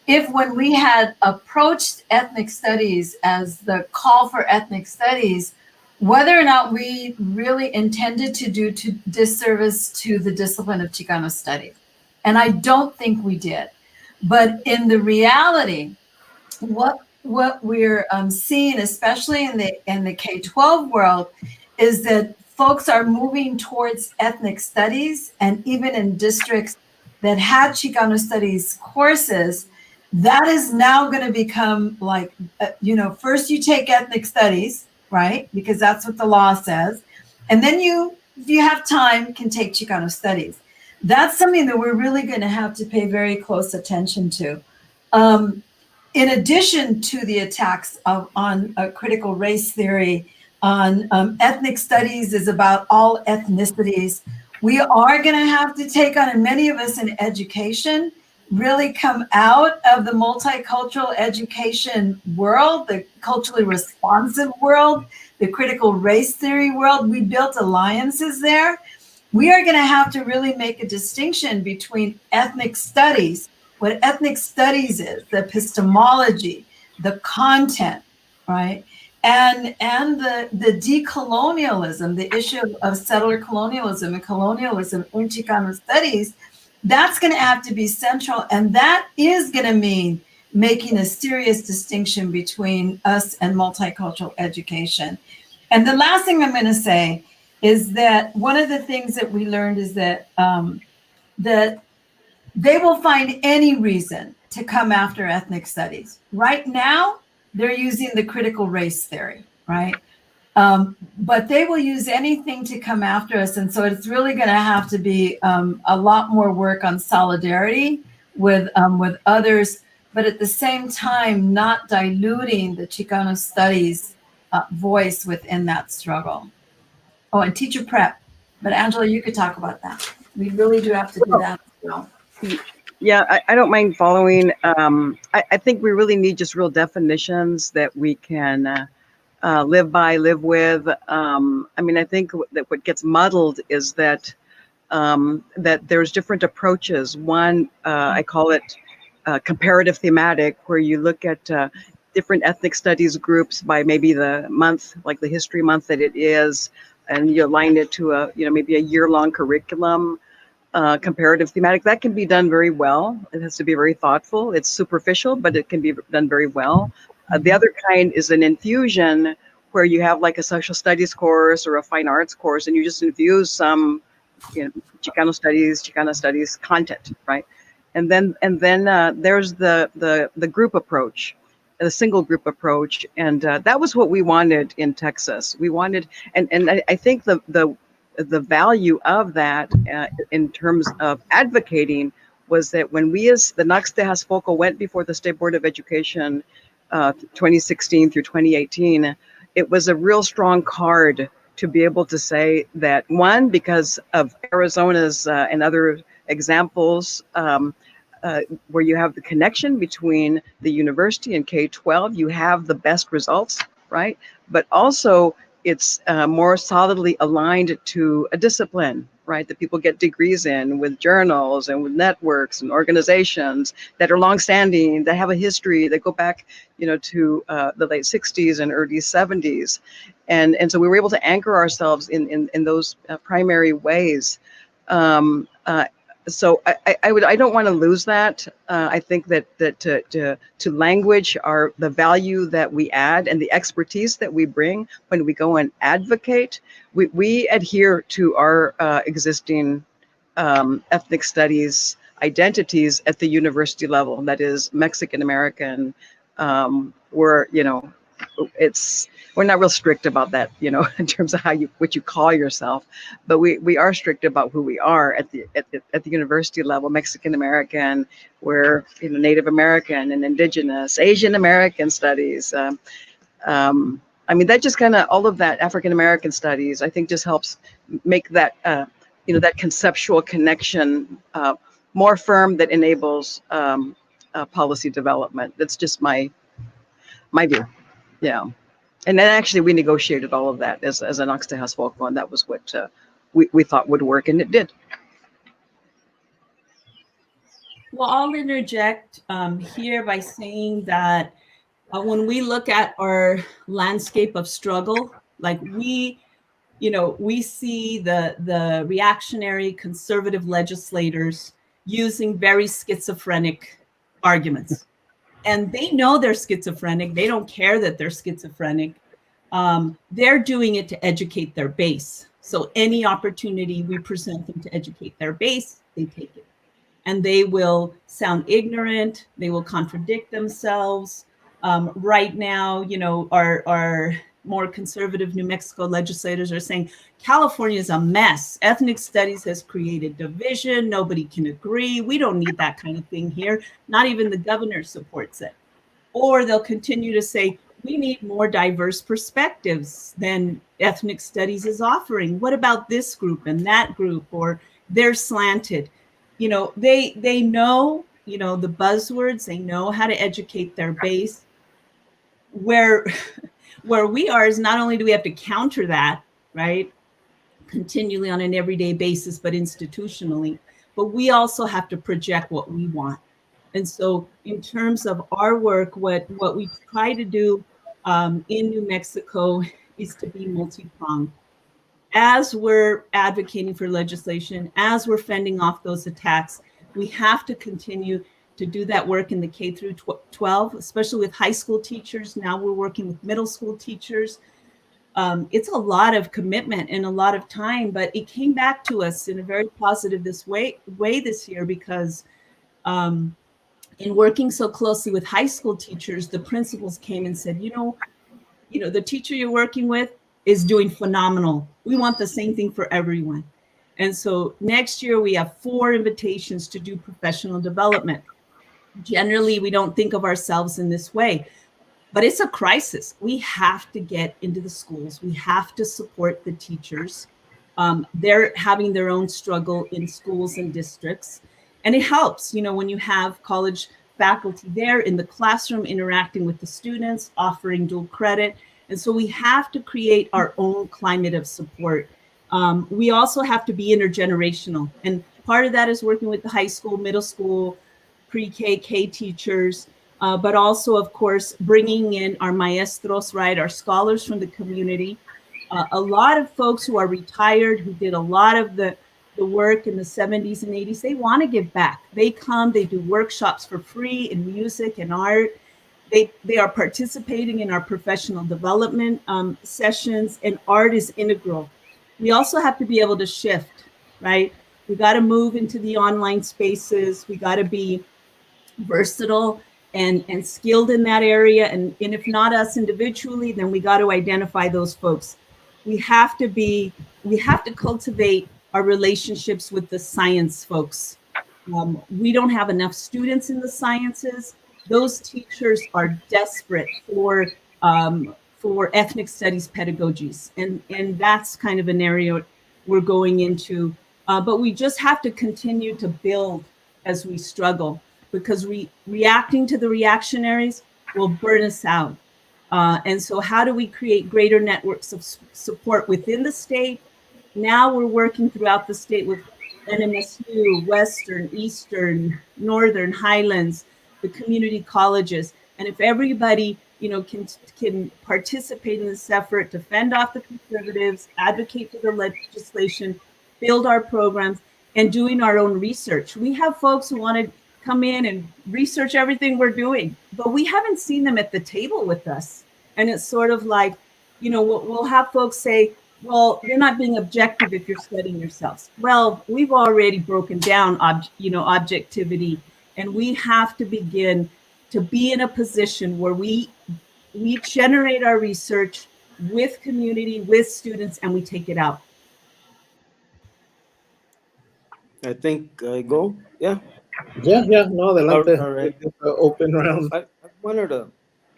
if when we had approached ethnic studies as the call for ethnic studies, whether or not we really intended to do disservice to the discipline of Chicano studies. And I don't think we did. But in the reality, what we're seeing, especially in the K-12 world, is that folks are moving towards ethnic studies, and even in districts that had Chicano studies courses, That is now going to become like, first you take ethnic studies, right? Because that's what the law says. And then you, if you have time, can take Chicano studies. That's something that we're really going to have to pay very close attention to. In addition to the attacks on critical race theory, on ethnic studies is about all ethnicities. We are going to have to take on, and many of us in education, really come out of the multicultural education world, the culturally responsive world, the critical race theory world. We built alliances there. We are going to have to really make a distinction between ethnic studies, what ethnic studies is, the epistemology, the content, right? And the decolonialism, the issue of settler colonialism and colonialism in Chicano studies. That's going to have to be central, and that is going to mean making a serious distinction between us and multicultural education. And the last thing I'm going to say is that one of the things that we learned is that that they will find any reason to come after ethnic studies. Right now, they're using the critical race theory, right? But they will use anything to come after us. And so it's really going to have to be a lot more work on solidarity with others, but at the same time, not diluting the Chicano studies voice within that struggle. Oh, and teacher prep. But Angela, you could talk about that. We really do have to do that as well. Yeah, I don't mind following. I think we really need just real definitions that we can live by, live with. I mean, I think that what gets muddled is that that there's different approaches. One, I call it comparative thematic, where you look at different ethnic studies groups by maybe the month, like the history month that it is, and you align it to a, maybe a year-long curriculum. Comparative thematic, that can be done very well. It has to be very thoughtful. It's superficial, but it can be done very well. The other kind is an infusion, where you have like a social studies course or a fine arts course, and you just infuse some Chicano studies content, right? And then there's the group approach, the single group approach, and that was what we wanted in Texas. We wanted, and I think the value of that in terms of advocating was that when we as the NACCS de Texcoco went before the State Board of Education 2016 through 2018, it was a real strong card to be able to say that, one, because of Arizona's and other examples where you have the connection between the university and K-12, you have the best results, right? But also it's more solidly aligned to a discipline, right? That people get degrees in, with journals and with networks and organizations that are longstanding, that have a history, that go back, to the late 60s and early 70s. And so we were able to anchor ourselves in those primary ways. So I don't want to lose that. I think that to language are the value that we add and the expertise that we bring when we go and advocate. We adhere to our existing ethnic studies identities at the university level. That is Mexican American. We're not real strict about that, in terms of what you call yourself, but we are strict about who we are at the university level. Mexican American, we're Native American and Indigenous, Asian American studies. I mean, that just kind of all of that African American studies, I think, just helps make that that conceptual connection more firm, that enables policy development. That's just my view. Yeah. And then actually we negotiated all of that as an NACCS de Texcoco, and that was what we thought would work, and it did. Well, I'll interject here by saying that when we look at our landscape of struggle, like we see the reactionary conservative legislators using very schizophrenic arguments. And they know they're schizophrenic. They don't care that they're schizophrenic. They're doing it to educate their base. So any opportunity we present them to educate their base, they take it. and they will sound ignorant. They will contradict themselves. Right now, our more conservative New Mexico legislators are saying California is a mess. Ethnic studies has created division. Nobody can agree. We don't need that kind of thing here. Not even the governor supports it. Or they'll continue to say, we need more diverse perspectives than ethnic studies is offering. What about this group and that group? Or they're slanted. They know, the buzzwords, they know how to educate their base. Where where we are is not only do we have to counter that, right? Continually on an everyday basis, but institutionally, but we also have to project what we want. And so, in terms of our work, what we try to do in New Mexico is to be multi-pronged. As we're advocating for legislation, as we're fending off those attacks, we have to continue to do that work in the K through 12, especially with high school teachers. Now we're working with middle school teachers. It's a lot of commitment and a lot of time, but it came back to us in a very positive way this year because in working so closely with high school teachers, the principals came and said, the teacher you're working with is doing phenomenal. We want the same thing for everyone. And so next year we have 4 invitations to do professional development. Generally, we don't think of ourselves in this way, but it's a crisis. We have to get into the schools. We have to support the teachers. They're having their own struggle in schools and districts. And it helps, when you have college faculty there in the classroom interacting with the students, offering dual credit. And so we have to create our own climate of support. We also have to be intergenerational. And part of that is working with the high school, middle school, pre-K, K teachers, but also, of course, bringing in our maestros, right, our scholars from the community. A lot of folks who are retired, who did a lot of the work in the 70s and 80s, they want to give back. They come, they do workshops for free in music and art. They are participating in our professional development sessions, and art is integral. We also have to be able to shift, right? We got to move into the online spaces. We got to be versatile and skilled in that area. And if not us individually, then we got to identify those folks. We have to cultivate our relationships with the science folks. We don't have enough students in the sciences. Those teachers are desperate for ethnic studies pedagogies. And that's kind of an area we're going into. But we just have to continue to build as we struggle, because reacting to the reactionaries will burn us out. And so how do we create greater networks of support within the state? Now we're working throughout the state with NMSU, Western, Eastern, Northern, Highlands, the community colleges. And if everybody, can participate in this effort to fend off the conservatives, advocate for the legislation, build our programs, and doing our own research. We have folks who want to come in and research everything we're doing, but we haven't seen them at the table with us. And it's sort of like, we'll have folks say, well, you're not being objective if you're studying yourselves. Well, we've already broken down, objectivity, and we have to begin to be in a position where we generate our research with community, with students, and we take it out. I think I go. Yeah. Yeah, no, adelante. All right. Open round. I wanted to,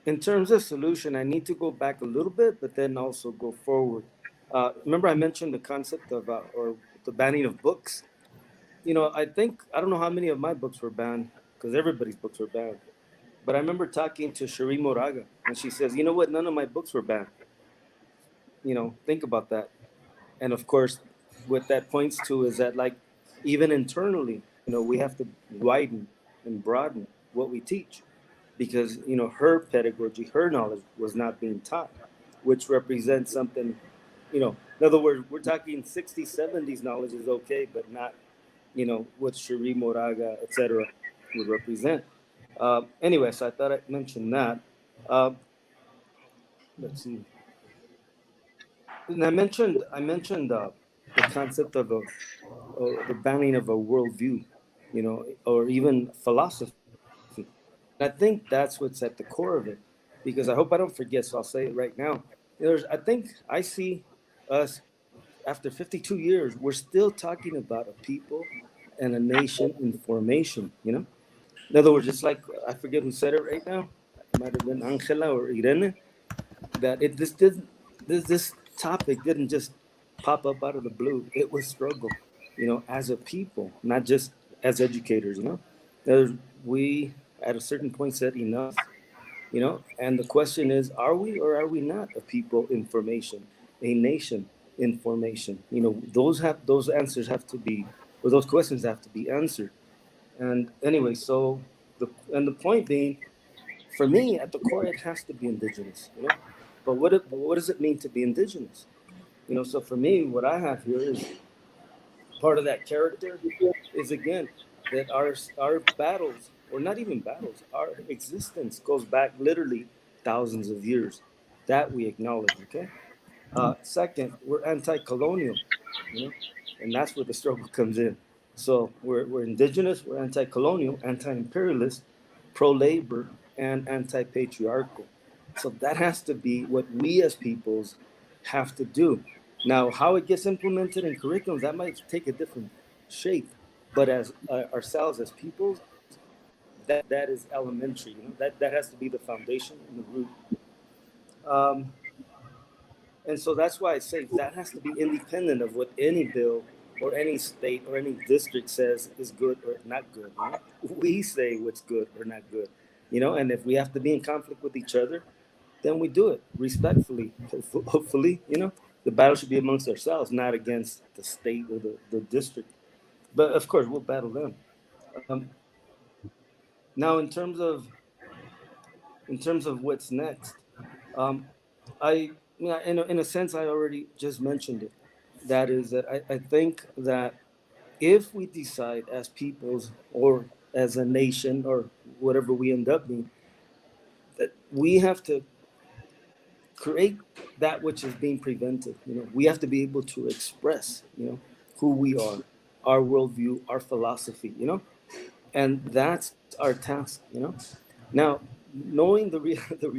in terms of solution, I need to go back a little bit, but then also go forward. Remember, I mentioned the concept of or the banning of books. I think I don't know how many of my books were banned because everybody's books were banned. But I remember talking to Cherie Moraga, and she says, "You know what? None of my books were banned. Think about that." And of course, what that points to is that, like, even internally, we have to widen and broaden what we teach, because her pedagogy, her knowledge was not being taught, which represents something. In other words, we're talking 60s, 70s knowledge is okay, but not what Cherie Moraga, etc., would represent. Anyway, so I thought I'd mention that. Uh, let's see. And I mentioned the concept of the banning of a worldview. or even philosophy. And I think that's what's at the core of it, because I hope I don't forget, so I'll say it right now. I think I see us after 52 years, we're still talking about a people and a nation in formation. In other words, just like I forget who said it right now. It might have been Angela or Irene. That it this didn't this topic didn't just pop up out of the blue. It was struggle, as a people, not just as educators. We at a certain point said enough. And the question is, are we or are we not a people in formation, a nation in formation? Those answers have to be, or those questions have to be answered. And anyway, the point being, for me, at the core, it has to be indigenous. But what does it mean to be indigenous? So for me, what I have here is part of that character is, again, that our battles, or not even battles, our existence goes back literally thousands of years. That we acknowledge. Okay. Second, we're anti-colonial, you know, and that's where the struggle comes in. So we're indigenous, we're anti-colonial, anti-imperialist, pro-labor, and anti-patriarchal. So that has to be what we as peoples have to do. Now, how it gets implemented in curriculums, that might take a different shape, but as ourselves as peoples, that is elementary. That has to be the foundation and the root. Um, And so that's why I say that has to be independent of what any bill or any state or any district says is good or not good. We say what's good or not good. And if we have to be in conflict with each other, then we do it respectfully. Hopefully, the battle should be amongst ourselves, not against the state or the district. But of course, we'll battle them. Um, Now, in terms of what's next, um, in a sense, I already just mentioned it. That is that I think that if we decide as peoples or as a nation or whatever we end up being, that we have to create that which is being prevented. We have to be able to express, who we are, our worldview, our philosophy. And that's our task. Now, knowing the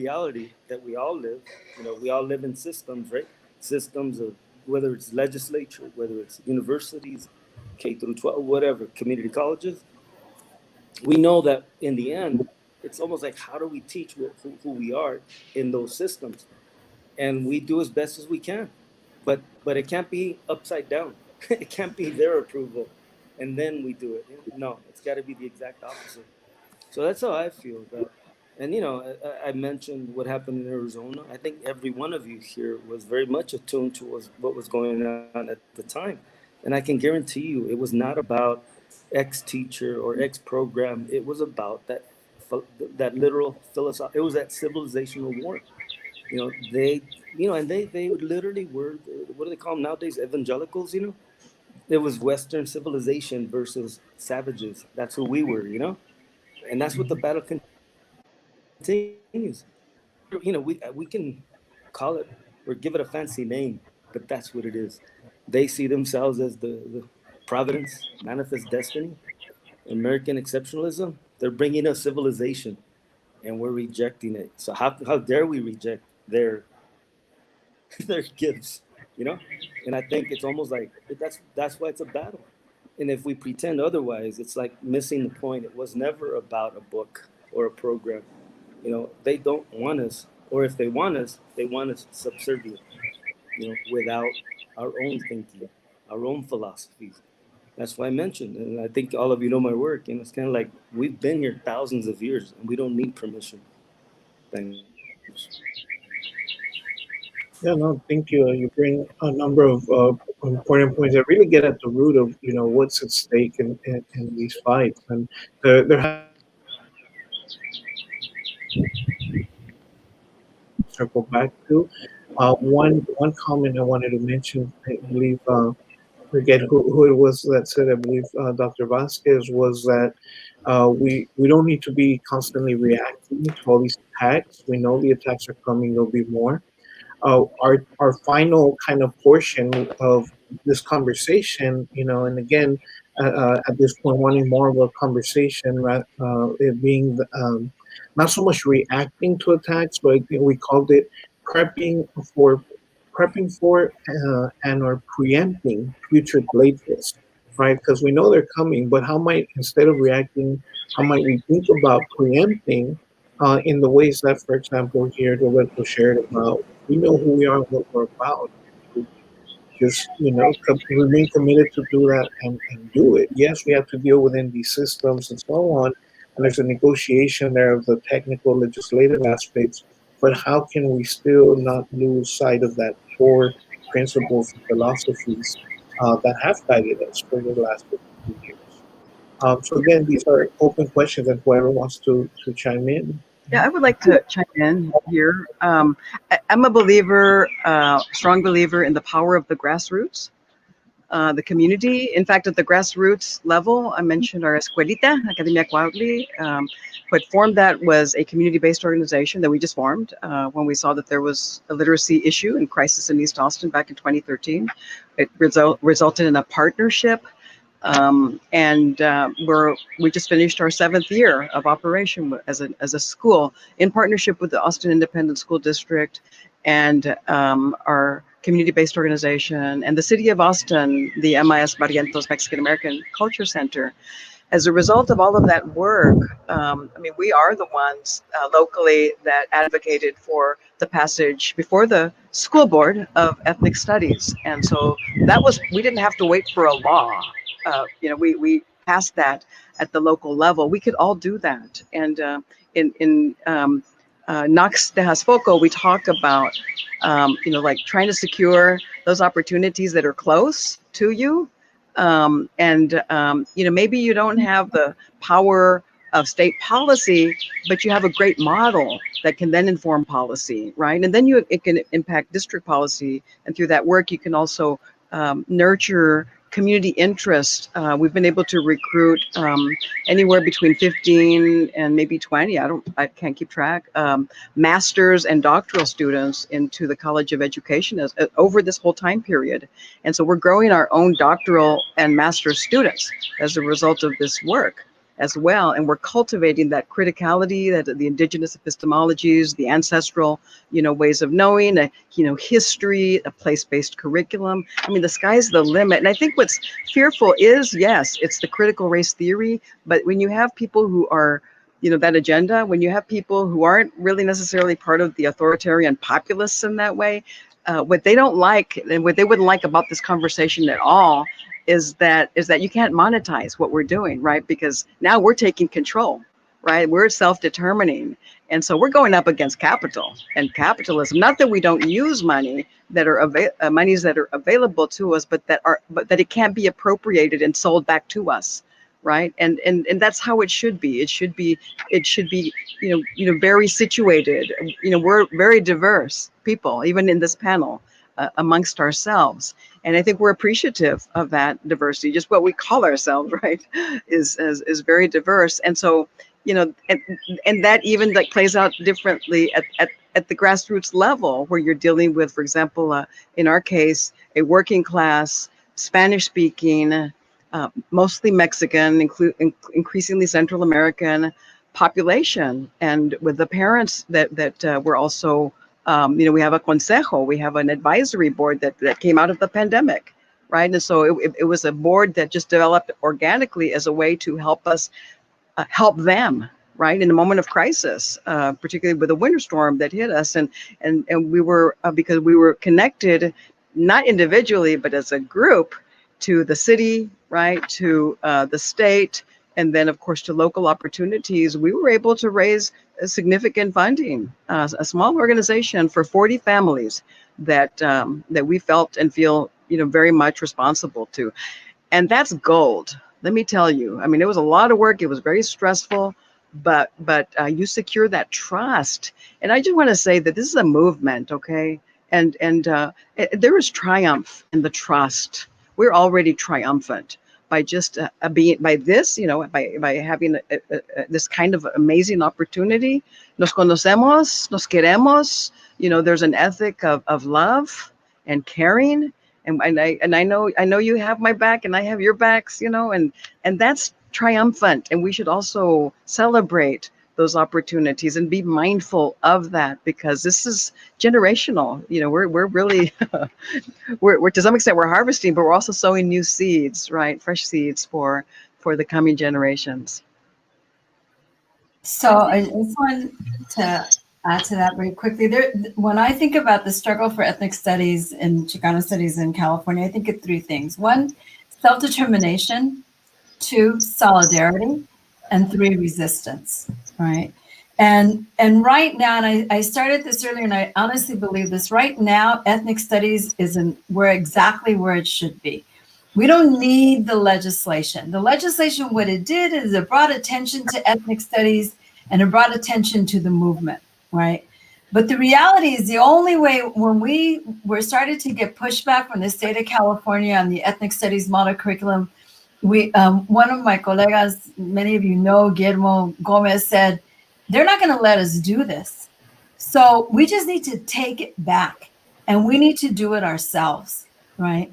reality that we all live, we all live in systems, right? Systems of, whether it's legislature, whether it's universities, K through 12, whatever, community colleges. We know that in the end, it's almost like, how do we teach who we are in those systems? And we do as best as we can, but it can't be upside down. It can't be their approval and then we do it. No, it's got to be the exact opposite. So that's how I feel. And I mentioned what happened in Arizona. I think every one of you here was very much attuned to what was going on at the time, and I can guarantee you, it was not about X teacher or X program. It was about that literal philosophy. It was that civilizational war. They, and they literally were, what do they call them nowadays? Evangelicals. It was Western civilization versus savages. That's who we were. And that's what the battle continues. We can call it or give it a fancy name, but that's what it is. They see themselves as the providence, manifest destiny, American exceptionalism. They're bringing us civilization, and we're rejecting it. So how dare we reject their gifts? And I think it's almost like that's why it's a battle. And if we pretend otherwise, it's like missing the point. It was never about a book or a program. They don't want us, or if they want us subservient, without our own thinking, our own philosophies. That's why I mentioned, and I think all of you know my work. It's kind of like we've been here thousands of years, and we don't need permission. Thanks. Yeah, no, thank you. You bring a number of important points that really get at the root of what's at stake in these fights, and there has been a lot of circle back to. One comment I wanted to mention, I believe, forget who it was that said, I believe Dr. Vasquez, was that we don't need to be constantly reacting to all these attacks. We know the attacks are coming. There'll be more. Our final kind of portion of this conversation, and again, at this point wanting more of a conversation, it being not so much reacting to attacks, but we called it prepping for and or preempting future glitches, right? Because we know they're coming, but how might instead of reacting, how might we think about preempting in the ways that, for example, here Roberto shared about we know who we are and what we're about. We just remain committed to do that and do it. Yes, we have to deal within these systems and so on, and there's a negotiation there of the technical legislative aspects, but how can we still not lose sight of that core principles and philosophies that have guided us for the last 52 years? So again, these are open questions, and whoever wants to chime in. Yeah, I would like to chime in here. I'm a believer, strong believer in the power of the grassroots, the community. In fact, at the grassroots level, I mentioned our Escuelita, Academia Cuautli. What formed that was a community-based organization that we just formed when we saw that there was a literacy issue and crisis in East Austin back in 2013. It resulted in a partnership. We just finished our 7th year of operation as a school in partnership with the Austin Independent School District and our community-based organization and the city of Austin, the MIS Barrientos Mexican American Culture Center. As a result of all of that work, we are the ones locally that advocated for the passage before the school board of ethnic studies. And so we didn't have to wait for a law. We passed that at the local level. We could all do that. And in NACCS de Hasfoco, we talk about, like trying to secure those opportunities that are close to you. Maybe you don't have the power of state policy, but you have a great model that can then inform policy, right? And then it can impact district policy. And through that work, you can also nurture community interest. We've been able to recruit anywhere between 15 and maybe 20. I can't keep track. Masters and doctoral students into the College of Education over this whole time period. And so we're growing our own doctoral and master's students as a result of this work as well. And we're cultivating that criticality, that the indigenous epistemologies, the ancestral, ways of knowing, history, a place-based curriculum. The sky's the limit. And I think what's fearful is, yes, it's the critical race theory, but when you have people who are, that agenda, when you have people who aren't really necessarily part of the authoritarian populists in that way, what they don't like and what they wouldn't like about this conversation at all is that you can't monetize what we're doing, right? Because now we're taking control, right? We're self-determining. And so we're going up against capital and capitalism. Not that we don't use money that are monies that are available to us, but that it can't be appropriated and sold back to us, right? And that's how it should be. It should be very situated. We're very diverse people, even in this panel, amongst ourselves. And I think we're appreciative of that diversity. Just what we call ourselves, right, is very diverse. And so, and that even plays out differently at the grassroots level, where you're dealing with, for example, in our case, a working class, Spanish speaking, mostly Mexican, increasingly Central American population, and with the parents that were also. We have a consejo, we have an advisory board that came out of the pandemic, right? And so it was a board that just developed organically as a way to help us help them, right, in a moment of crisis, particularly with the winter storm that hit us, and we were because we were connected, not individually but as a group, to the city, right, to the state, and then of course to local opportunities. We were able to raise significant funding, a small organization for 40 families that we felt and feel very much responsible to, and that's gold. Let me tell you. It was a lot of work. It was very stressful, but you secure that trust. And I just want to say that this is a movement, okay? And there is triumph in the trust. We're already triumphant by just being by this, by having this kind of amazing opportunity. Nos conocemos, nos queremos. There's an ethic of love and caring, And I know you have my back and I have your backs, and that's triumphant. And we should also celebrate those opportunities and be mindful of that, because this is generational. We're really we're to some extent we're harvesting, but we're also sowing new seeds, right? Fresh seeds for the coming generations. So I just want to add to that very quickly. When I think about the struggle for ethnic studies and Chicana studies in California, I think of three things. One, self-determination. Two, solidarity. And three, resistance, right? And right now, and I started this earlier, and I honestly believe this, right now, ethnic studies we're exactly where it should be. We don't need the legislation. The legislation, what it did is it brought attention to ethnic studies and it brought attention to the movement, right? But the reality is the only way, when we were started to get pushback from the state of California on the ethnic studies model curriculum, one of my colegas, many of you know, Guillermo Gomez, said, they're not going to let us do this. So we just need to take it back and we need to do it ourselves, right?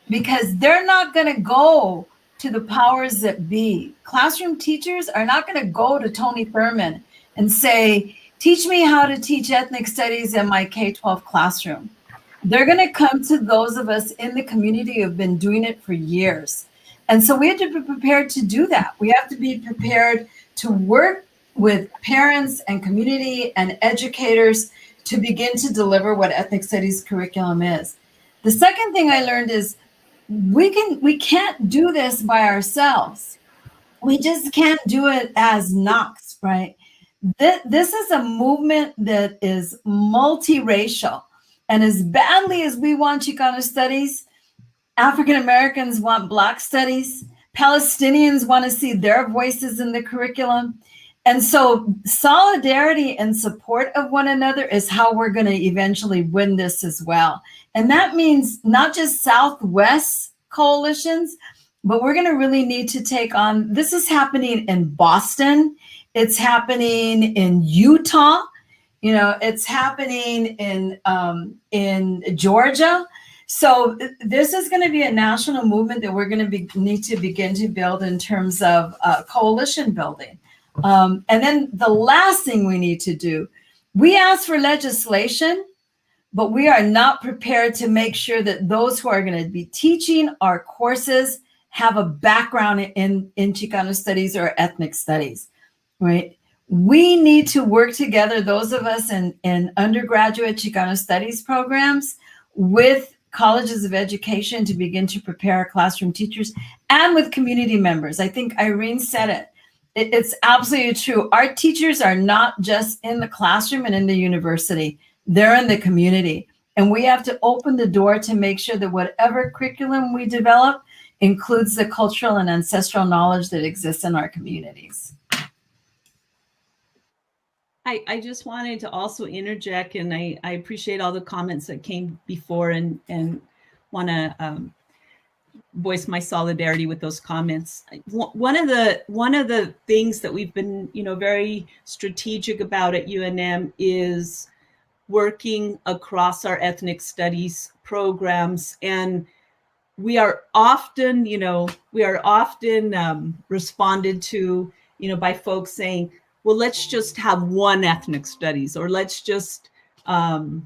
Because they're not going to go to the powers that be. Classroom teachers are not going to go to Tony Thurman and say, teach me how to teach ethnic studies in my K-12 classroom. They're going to come to those of us in the community who have been doing it for years. And so we have to be prepared to do that. We have to be prepared to work with parents and community and educators to begin to deliver what ethnic studies curriculum is. The second thing I learned is we can't do this by ourselves. We just can't do it as NACCS, right? This is a movement that is multiracial. And as badly as we want Chicana studies, African Americans want Black studies, Palestinians want to see their voices in the curriculum. And so solidarity and support of one another is how we're going to eventually win this as well. And that means not just Southwest coalitions, but we're going to really need to take on, this is happening in Boston, it's happening in Utah, it's happening in Georgia. So this is going to be a national movement that we're going to need to begin to build in terms of coalition building. And then the last thing we need to do, we ask for legislation, but we are not prepared to make sure that those who are going to be teaching our courses have a background in Chicano studies or ethnic studies, right? We need to work together, those of us in undergraduate Chicano studies programs, with colleges of education to begin to prepare our classroom teachers and with community members. I think Irene said it. It's absolutely true. Our teachers are not just in the classroom and in the university. They're in the community. And we have to open the door to make sure that whatever curriculum we develop includes the cultural and ancestral knowledge that exists in our communities. I just wanted to also interject, and I appreciate all the comments that came before and want to voice my solidarity with those comments. One of the things that we've been, very strategic about at UNM is working across our ethnic studies programs, and we are often responded to, by folks saying, well, let's just have one ethnic studies, or let's just, well,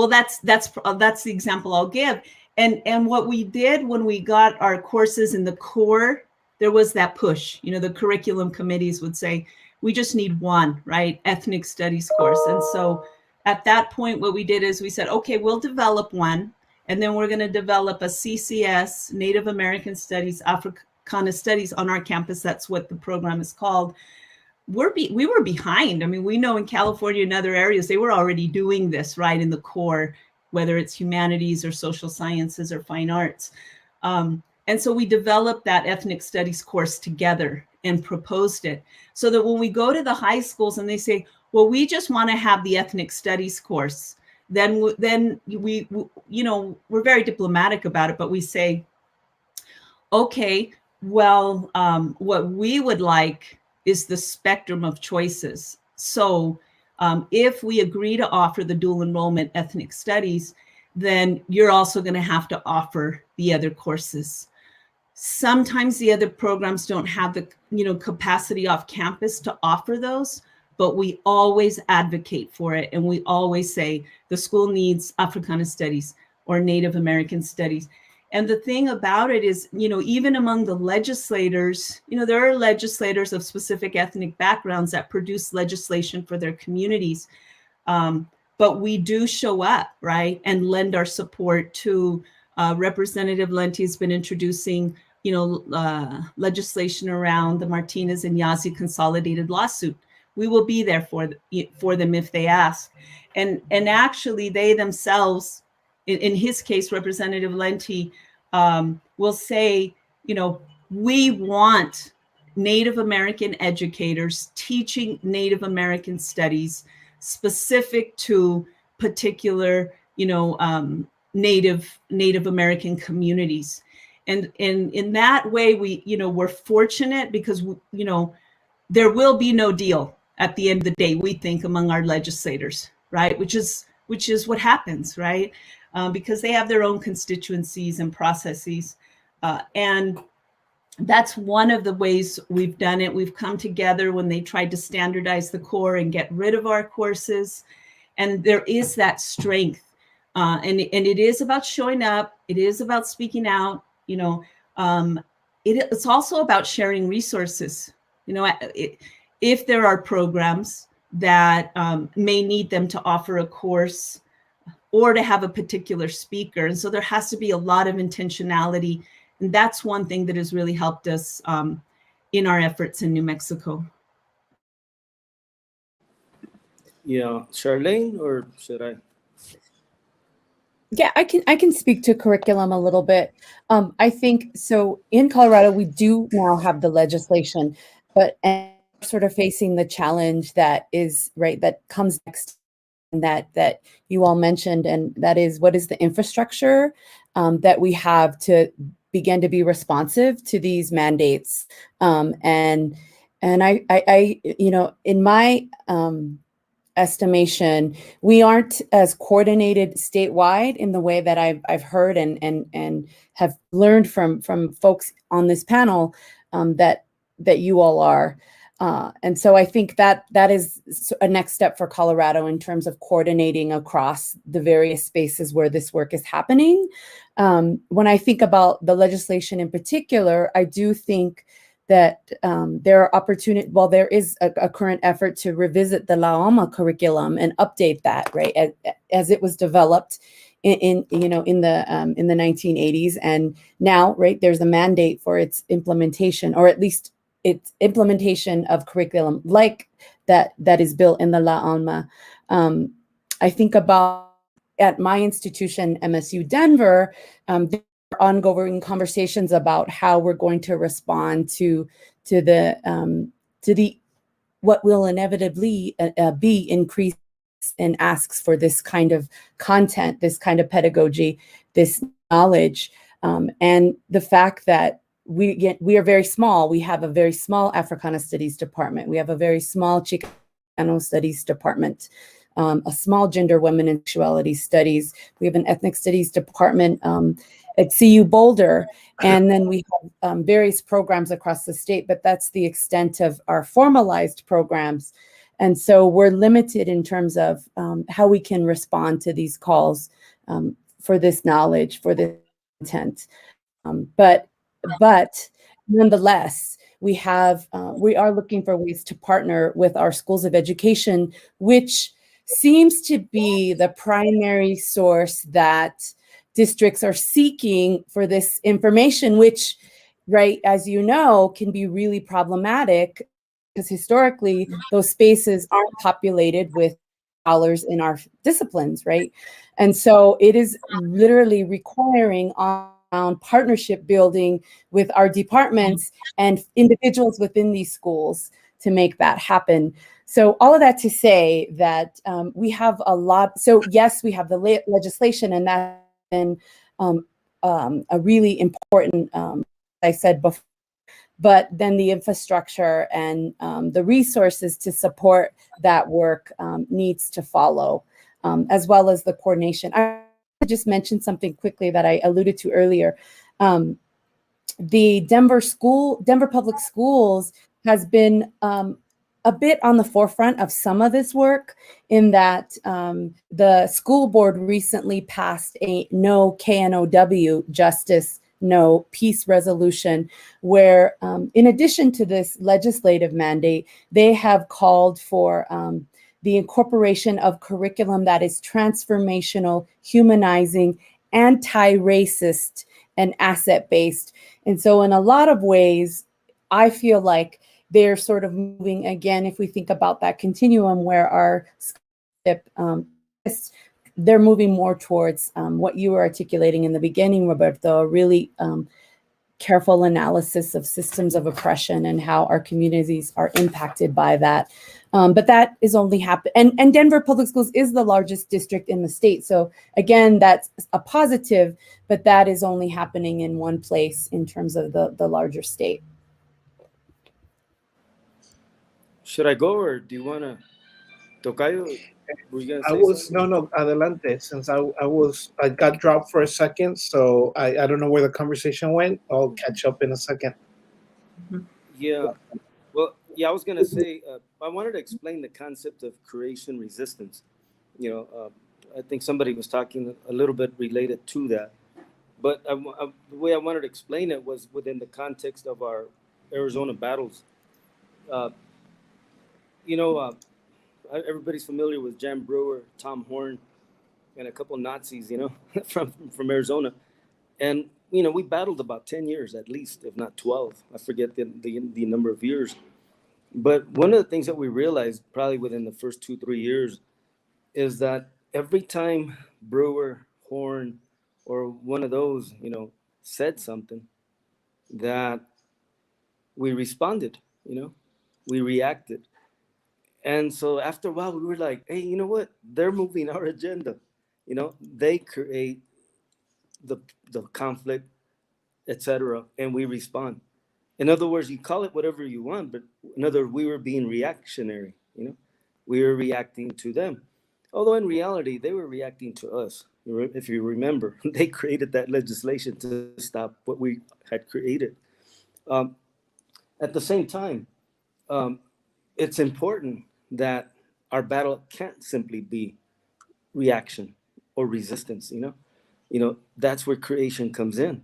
that's the example I'll give. And what we did when we got our courses in the core, there was that push. The curriculum committees would say, we just need one, right, ethnic studies course. And so at that point, what we did is we said, okay, we'll develop one, and then we're going to develop a CCS, Native American Studies, Africana Studies on our campus. That's what the program is called. We were behind. I mean, we know in California and other areas, they were already doing this, right, in the core, whether it's humanities or social sciences or fine arts. And so we developed that ethnic studies course together and proposed it, so that when we go to the high schools and they say, well, we just want to have the ethnic studies course, then we we're very diplomatic about it, but we say, okay, well, what we would like is the spectrum of choices. So if we agree to offer the dual enrollment ethnic studies, then you're also going to have to offer the other courses. Sometimes the other programs don't have the capacity off campus to offer those, but we always advocate for it. And we always say the school needs Africana studies or Native American studies. And the thing about it is, even among the legislators, there are legislators of specific ethnic backgrounds that produce legislation for their communities. But we do show up, right, and lend our support to Representative Lenti has been introducing, legislation around the Martinez and Yazzie consolidated lawsuit. We will be there for them if they ask. And actually, they themselves, in his case, Representative Lenti will say, we want Native American educators teaching Native American studies specific to particular, Native American communities. And in that way, we're fortunate because, there will be no deal at the end of the day, we think, among our legislators, right? Which is what happens, right? Because they have their own constituencies and processes. And that's one of the ways we've done it. We've come together when they tried to standardize the core and get rid of our courses. And there is that strength. And it is about showing up. It is about speaking out. It's also about sharing resources. If there are programs that may need them to offer a course or to have a particular speaker. And so there has to be a lot of intentionality. And that's one thing that has really helped us in our efforts in New Mexico. Yeah, Charlene, or should I? Yeah, I can speak to curriculum a little bit. I think so. In Colorado, we do now have the legislation, but sort of facing the challenge that is right that comes next, and that you all mentioned, and that is, what is the infrastructure that we have to begin to be responsive to these mandates? And I in my estimation, we aren't as coordinated statewide in the way that I've heard and have learned from folks on this panel that you all are. And so I think that is a next step for Colorado in terms of coordinating across the various spaces where this work is happening. When I think about the legislation in particular, I do think that there are opportunities. Well, there is a current effort to revisit the La Alma curriculum and update that, right, as it was developed in the 1980s, and now, right, there's a mandate for its implementation, or at least its implementation of curriculum like that is built in the La Alma. I think about at my institution, MSU Denver, there are ongoing conversations about how we're going to respond to the what will inevitably be increased in asks for this kind of content, this kind of pedagogy, this knowledge, and the fact that we are very small. We have a very small Africana Studies department. We have a very small Chicana Studies department, a small Gender, Women, and Sexuality Studies. We have an Ethnic Studies department at CU Boulder, and then we have various programs across the state, but that's the extent of our formalized programs. And so we're limited in terms of how we can respond to these calls for this knowledge, for this content. But nonetheless, we are looking for ways to partner with our schools of education, which seems to be the primary source that districts are seeking for this information, which, right, as you know, can be really problematic because historically those spaces aren't populated with scholars in our disciplines, right? And so it is literally requiring partnership building with our departments and individuals within these schools to make that happen. So all of that to say that we have a lot. So yes, we have the legislation, and that's been a really important, I said before, but then the infrastructure and the resources to support that work needs to follow, as well as the coordination. I just mention something quickly that I alluded to earlier. The Denver Public Schools has been a bit on the forefront of some of this work, in that the school board recently passed a no KNOW, justice, no peace resolution, where in addition to this legislative mandate, they have called for the incorporation of curriculum that is transformational, humanizing, anti-racist, and asset-based. And so in a lot of ways, I feel like they're sort of moving, again, if we think about that continuum where our scholarship they're moving more towards what you were articulating in the beginning, Roberto, a really careful analysis of systems of oppression and how our communities are impacted by that. But that is only happening. And Denver Public Schools is the largest district in the state. So again, that's a positive, but that is only happening in one place in terms of the larger state. Should I go, or do you want to, Tocayo? Were you gonna I say was something? no adelante, since I got dropped for a second, so I don't know where the conversation went. I'll catch up in a second. Yeah. Well, yeah, I was gonna say I wanted to explain the concept of creation resistance. I think somebody was talking a little bit related to that, but the way I wanted to explain it was within the context of our Arizona battles. Uh, everybody's familiar with Jan Brewer, Tom Horn, and a couple Nazis, from Arizona. And, we battled about 10 years at least, if not 12. I forget the number of years. But one of the things that we realized probably within the first 2-3 years is that every time Brewer, Horn, or one of those, said something, that we responded, we reacted. And so after a while, we were like, hey, you know what? They're moving our agenda. They create the conflict, etc., and we respond. In other words, you call it whatever you want, but in other words, we were being reactionary. We were reacting to them. Although in reality, they were reacting to us. If you remember, they created that legislation to stop what we had created. Um, at the same time, um, it's important that our battle can't simply be reaction or resistance. That's where creation comes in.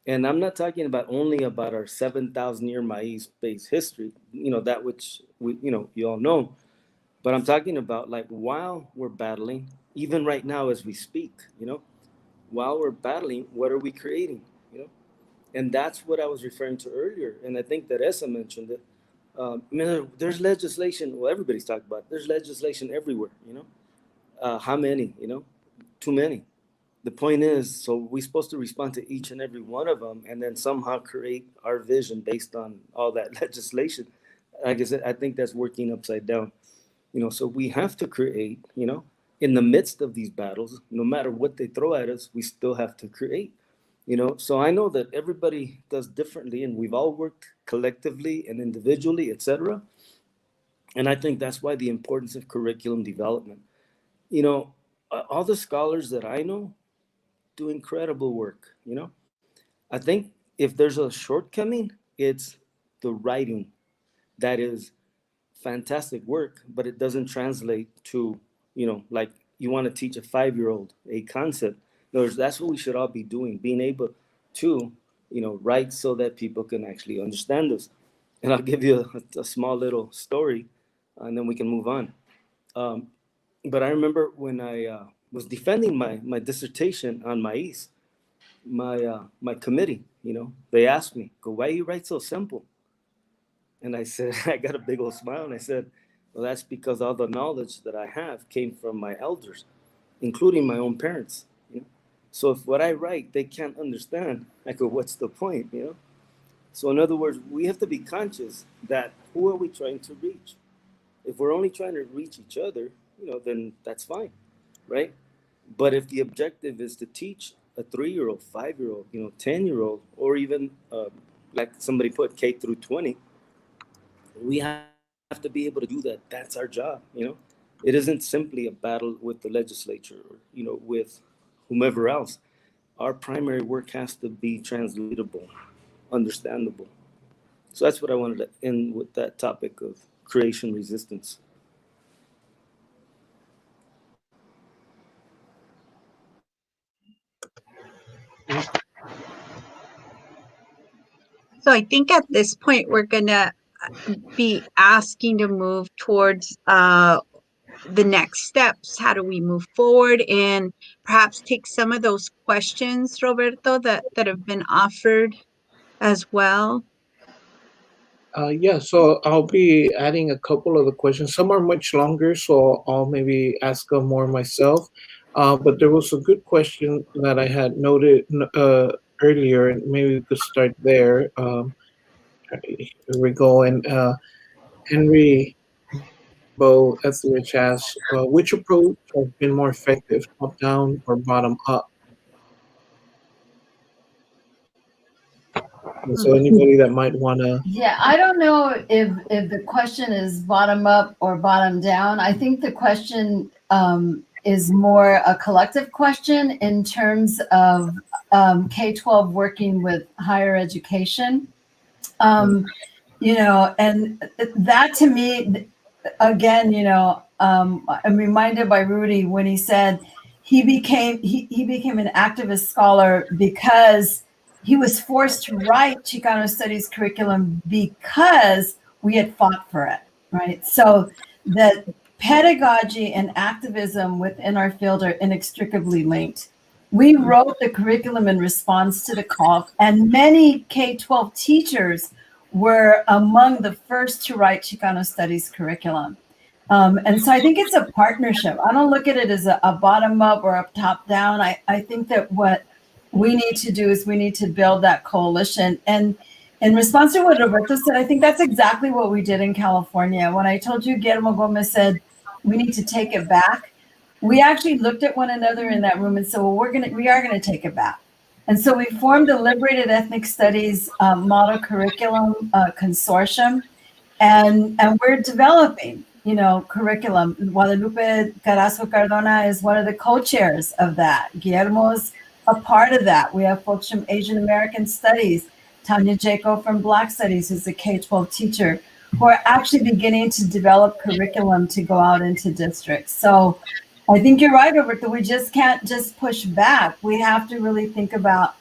And I'm not talking about only about our 7,000 year maize-based history, that which you all know, but I'm talking about, like, while we're battling, even right now as we speak, while we're battling, what are we creating? And that's what I was referring to earlier. And I think that Theresa mentioned it. There's legislation. Well, everybody's talking about it. There's legislation everywhere. How many? Too many. The point is, so we're supposed to respond to each and every one of them, and then somehow create our vision based on all that legislation. Like I said, I think that's working upside down. So we have to create. In the midst of these battles, no matter what they throw at us, we still have to create. So I know that everybody does differently, and we've all worked collectively and individually, etc. And I think that's why the importance of curriculum development. All the scholars that I know do incredible work. I think if there's a shortcoming, it's the writing. That is fantastic work, but it doesn't translate to, like, you want to teach a 5-year-old a concept. In other words, that's what we should all be doing, being able to, write so that people can actually understand us. And I'll give you a small little story, and then we can move on. But I remember when I was defending my dissertation on maize, my committee, they asked me, "Go, why you write so simple?" And I said, I got a big old smile, and I said, "Well, that's because all the knowledge that I have came from my elders, including my own parents. So if what I write they can't understand, I go, what's the point? So in other words, we have to be conscious that who are we trying to reach? If we're only trying to reach each other, then that's fine, right? But if the objective is to teach a 3-year-old, 5-year-old, 10-year-old, or even like somebody put K through 20, we have to be able to do that. That's our job. It isn't simply a battle with the legislature, or with whomever else, our primary work has to be translatable, understandable. So that's what I wanted to end with, that topic of creation resistance. So I think at this point we're gonna be asking to move towards the next steps. How do we move forward, and perhaps take some of those questions, Roberto, that have been offered as well. Yeah, so I'll be adding a couple of the questions. Some are much longer, so I'll maybe ask them more myself. But there was a good question that I had noted earlier, and maybe we could start there. Here we go. And Henry Bo Etheridge asks, which approach has been more effective, top down or bottom up? And so anybody that might want to. Yeah, I don't know if the question is bottom up or bottom down. I think the question is more a collective question in terms of K-12 working with higher education. And that to me, again, I'm reminded by Rudy when he said he became an activist scholar because he was forced to write Chicano studies curriculum because we had fought for it, right? So that pedagogy and activism within our field are inextricably linked. We wrote the curriculum in response to the call, and many K-12 teachers were among the first to write Chicano studies curriculum. And so I think it's a partnership. I don't look at it as a bottom up or a top down. I think that what we need to do is we need to build that coalition. And in response to what Roberto said, I think that's exactly what we did in California. When I told you Guillermo Gomez said, we need to take it back, we actually looked at one another in that room and said, well, we are gonna take it back. And so we formed the Liberated Ethnic Studies Model Curriculum Consortium, and we're developing, curriculum. Guadalupe Carrasco Cardona is one of the co-chairs of that. Guillermo's a part of that. We have folks from Asian American Studies, Tanya Jaco from Black Studies, who's a K-12 teacher, who are actually beginning to develop curriculum to go out into districts. So I think you're right, Roberto. We just can't just push back. We have to really think about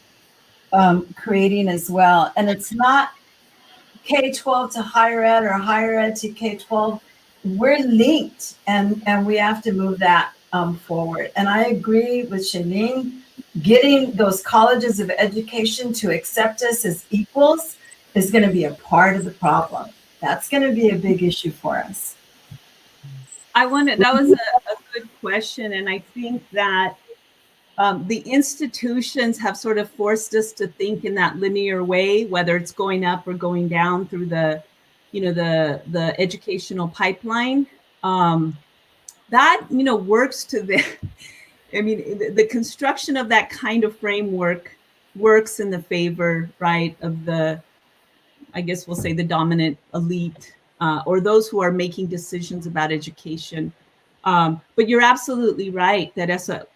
creating as well. And it's not K-12 to higher ed or higher ed to K-12. We're linked, and we have to move that forward. And I agree with Chalane, getting those colleges of education to accept us as equals is going to be a part of the problem. That's going to be a big issue for us. That was a good question. And I think that the institutions have sort of forced us to think in that linear way, whether it's going up or going down through the educational pipeline. That, works to the construction of that kind of framework works in the favor, right, of the, I guess we'll say, the dominant elite, or those who are making decisions about education. But you're absolutely right that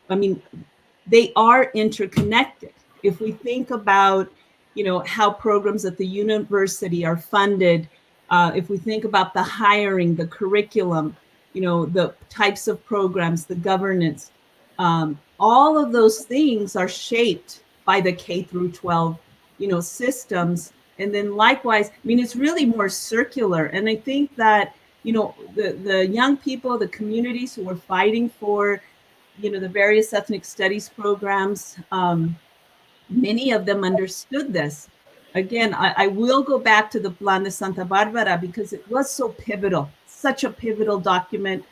they are interconnected. If we think about, how programs at the university are funded, if we think about the hiring, the curriculum, the types of programs, the governance, all of those things are shaped by the K through 12, systems. And then likewise, it's really more circular. And I think that, the young people, the communities who are fighting for, the various ethnic studies programs, many of them understood this. Again, I will go back to the Plan de Santa Barbara because it was so pivotal, such a pivotal document.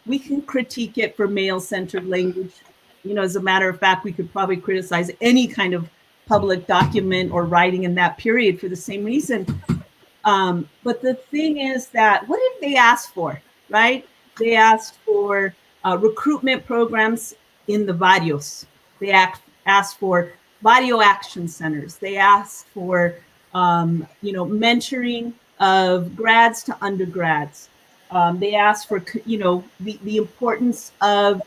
We can critique it for male-centered language. As a matter of fact, we could probably criticize any kind of public document or writing in that period for the same reason. But the thing is that, what did they ask for, right? They asked for recruitment programs in the barrios. They asked for barrio action centers. They asked for, mentoring of grads to undergrads. They asked for, the importance of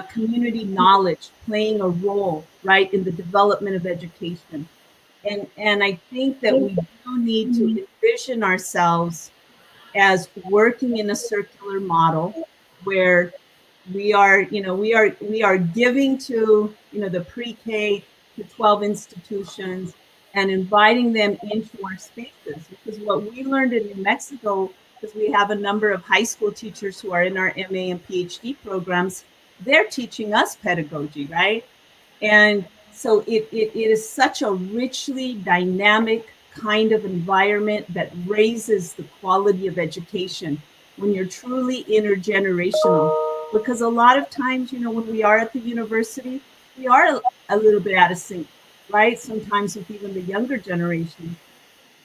community knowledge playing a role, right, in the development of education. And I think that we do need to envision ourselves as working in a circular model where we are giving to, the pre-K to 12 institutions and inviting them into our spaces. Because what we learned in New Mexico, because we have a number of high school teachers who are in our MA and PhD programs, they're teaching us pedagogy, right? And so it is such a richly dynamic kind of environment that raises the quality of education when you're truly intergenerational. Because a lot of times, when we are at the university, we are a little bit out of sync, right? Sometimes with even the younger generation.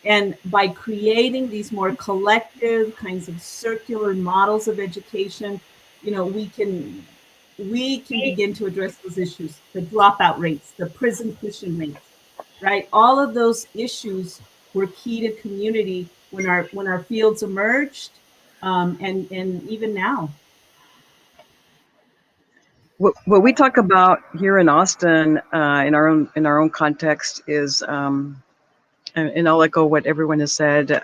And by creating these more collective kinds of circular models of education, we can begin to address those issues, the dropout rates, the prison tuition rates, right? All of those issues were key to community when our fields emerged, and even now. What we talk about here in Austin, in our own context, is, and I'll echo what everyone has said,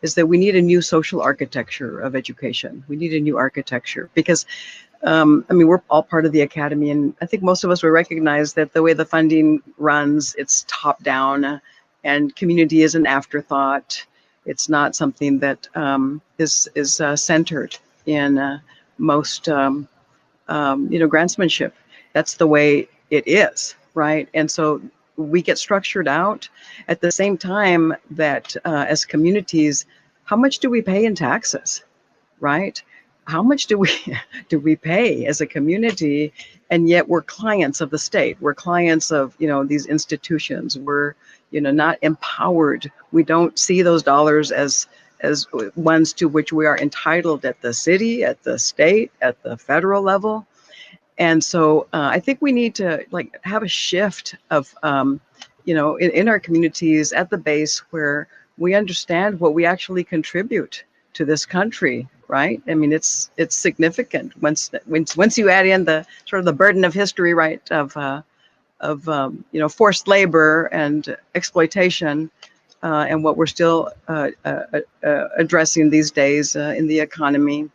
is that we need a new social architecture of education. We need a new architecture because, we're all part of the academy, and I think most of us will recognize that the way the funding runs, it's top down, and community is an afterthought. It's not something that is centered in most. Grantsmanship. That's the way it is, right? And so we get structured out at the same time that as communities, how much do we pay in taxes, right? How much do we pay as a community? And yet we're clients of the state. We're clients of, these institutions. We're, not empowered. We don't see those dollars as ones to which we are entitled at the city, at the state, at the federal level. And so I think we need to have a shift of, in our communities at the base where we understand what we actually contribute to this country, right? It's significant once you add in the sort of the burden of history, right, of forced labor and exploitation. And what we're still addressing these days in the economy,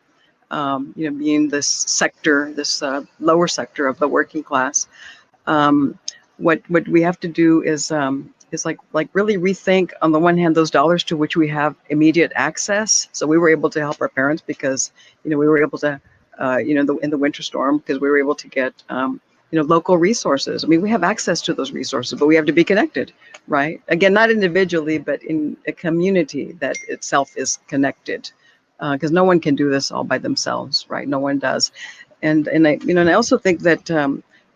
being this lower sector of the working class. What we have to do is really rethink, on the one hand, those dollars to which we have immediate access. So we were able to help our parents because we were able to in the winter storm, because we were able to get local resources. We have access to those resources, but we have to be connected, right? Again, not individually, but in a community that itself is connected, because no one can do this all by themselves, right? No one does. And I also think that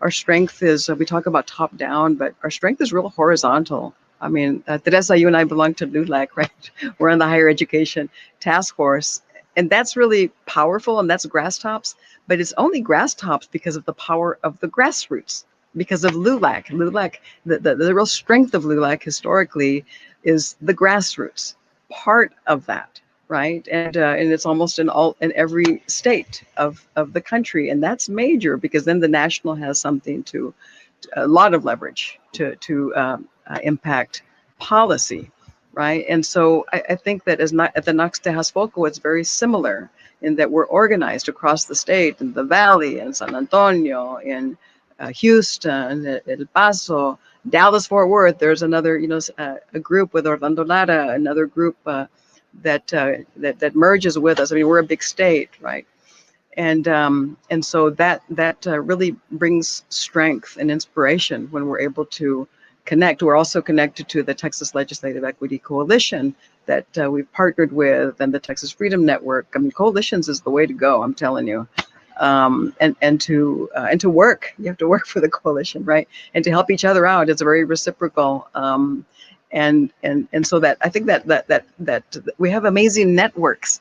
our strength is, we talk about top down, but our strength is real horizontal. Theresa, you and I belong to LULAC, right? We're on the Higher Education Task Force, and that's really powerful, and that's grass tops. But it's only grass tops because of the power of the grassroots, because of LULAC. LULAC, the real strength of LULAC historically is the grassroots part of that, right? And it's almost in every state of the country, and that's major because then the national has something a lot of leverage to impact policy, right? And so I think that at the NACCS Tehaspoco, it's very similar in that we're organized across the state, in the Valley, in San Antonio, in Houston, El Paso, Dallas, Fort Worth. There's another, a group with Orlando Lara, another group that merges with us. We're a big state, right? And so that really brings strength and inspiration when we're able to connect. We're also connected to the Texas Legislative Equity Coalition that we've partnered with, and the Texas Freedom Network. Coalitions is the way to go, I'm telling you. And to work, you have to work for the coalition, right? And to help each other out, it's very reciprocal. And so that I think that we have amazing networks.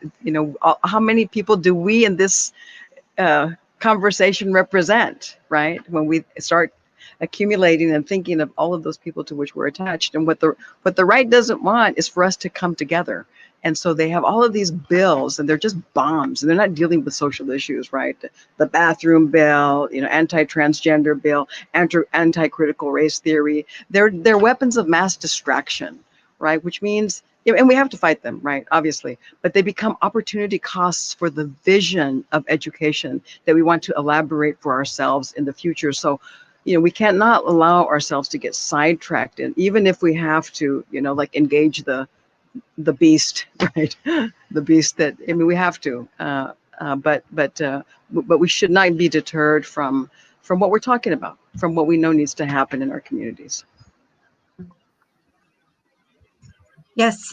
How many people do we in this conversation represent, right? When we start accumulating and thinking of all of those people to which we're attached. And what the right doesn't want is for us to come together. And so they have all of these bills, and they're just bombs, and they're not dealing with social issues, right? The bathroom bill, anti-transgender bill, anti-critical race theory. They're weapons of mass distraction, right? Which means, and we have to fight them, right? Obviously, but they become opportunity costs for the vision of education that we want to elaborate for ourselves in the future. So, we cannot allow ourselves to get sidetracked, and even if we have to, engage the beast, right? The beast that, we have to, but we should not be deterred from what we're talking about, from what we know needs to happen in our communities. Yes,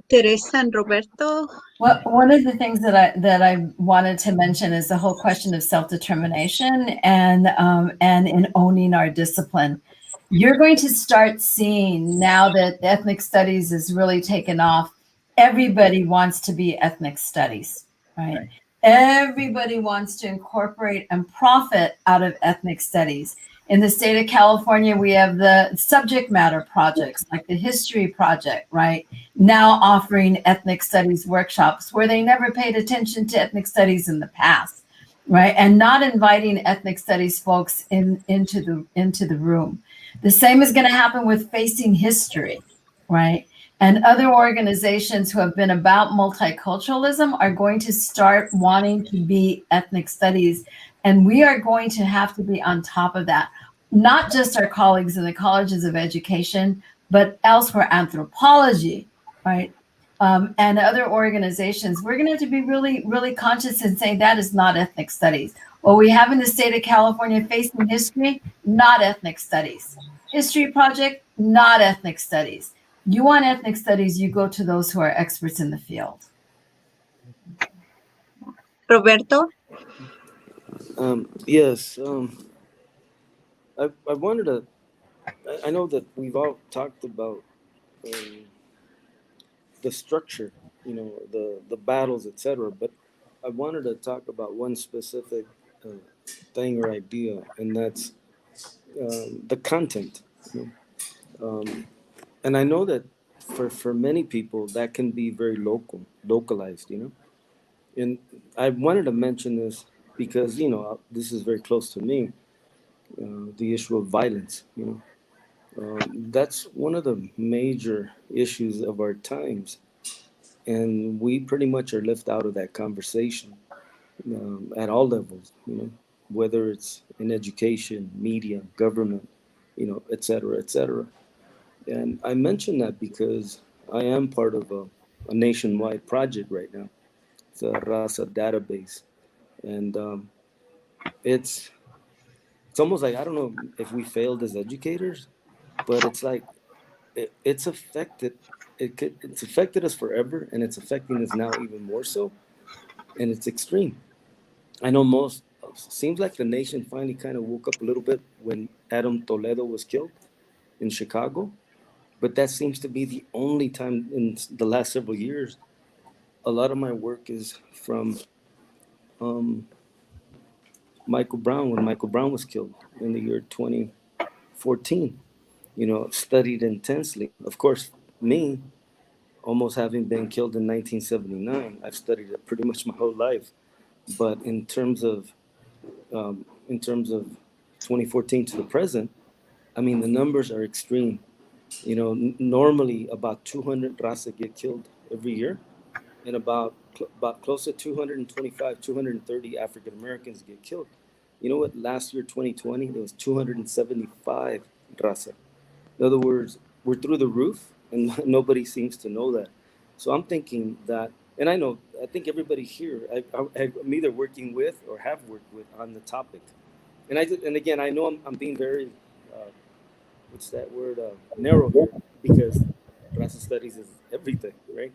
Teresa and Roberto. Well, one of the things that I wanted to mention is the whole question of self-determination and in owning our discipline. You're going to start seeing, now that ethnic studies is really taken off, everybody wants to be ethnic studies, right? Everybody wants to incorporate and profit out of ethnic studies. In the state of California, we have the subject matter projects, like the History Project, right? Now offering ethnic studies workshops where they never paid attention to ethnic studies in the past, right? And not inviting ethnic studies folks into the room. The same is going to happen with Facing History, right? And other organizations who have been about multiculturalism are going to start wanting to be ethnic studies. And we are going to have to be on top of that. Not just our colleagues in the colleges of education, but elsewhere, anthropology, right? And other organizations. We're going to have to be really, really conscious and say that is not ethnic studies. What we have in the state of California, Facing History, not ethnic studies. History Project, not ethnic studies. You want ethnic studies, you go to those who are experts in the field. Roberto? Yes. I wanted to, I know that we've all talked about the structure, the battles, etc. But I wanted to talk about one specific thing or idea, and that's the content. And I know that for many people that can be very localized, And I wanted to mention this because this is very close to me. The issue of violence, that's one of the major issues of our times, and we pretty much are left out of that conversation at all levels, whether it's in education, media, government, et cetera, et cetera. And I mention that because I am part of a nationwide project right now. It's a Raza database, and it's almost like, I don't know if we failed as educators, but it's like it's affected. It's affected us forever, and it's affecting us now even more so, and it's extreme. I know seems like the nation finally kind of woke up a little bit when Adam Toledo was killed in Chicago, but that seems to be the only time in the last several years. A lot of my work is from Michael Brown, when Michael Brown was killed in the year 2014. Studied intensely. Of course, me, almost having been killed in 1979, I've studied it pretty much my whole life. But in terms of 2014 to the present, I mean, the numbers are extreme. Normally about 200 Raza get killed every year, and about close to 225, 230 African Americans get killed. You know what? Last year, 2020, there was 275 Raza. In other words, we're through the roof, and nobody seems to know that. So I'm thinking that, and I think everybody here, I'm either working with or have worked with on the topic. And again, I know I'm being very, what's that word, narrow here, because Raza studies is everything, right?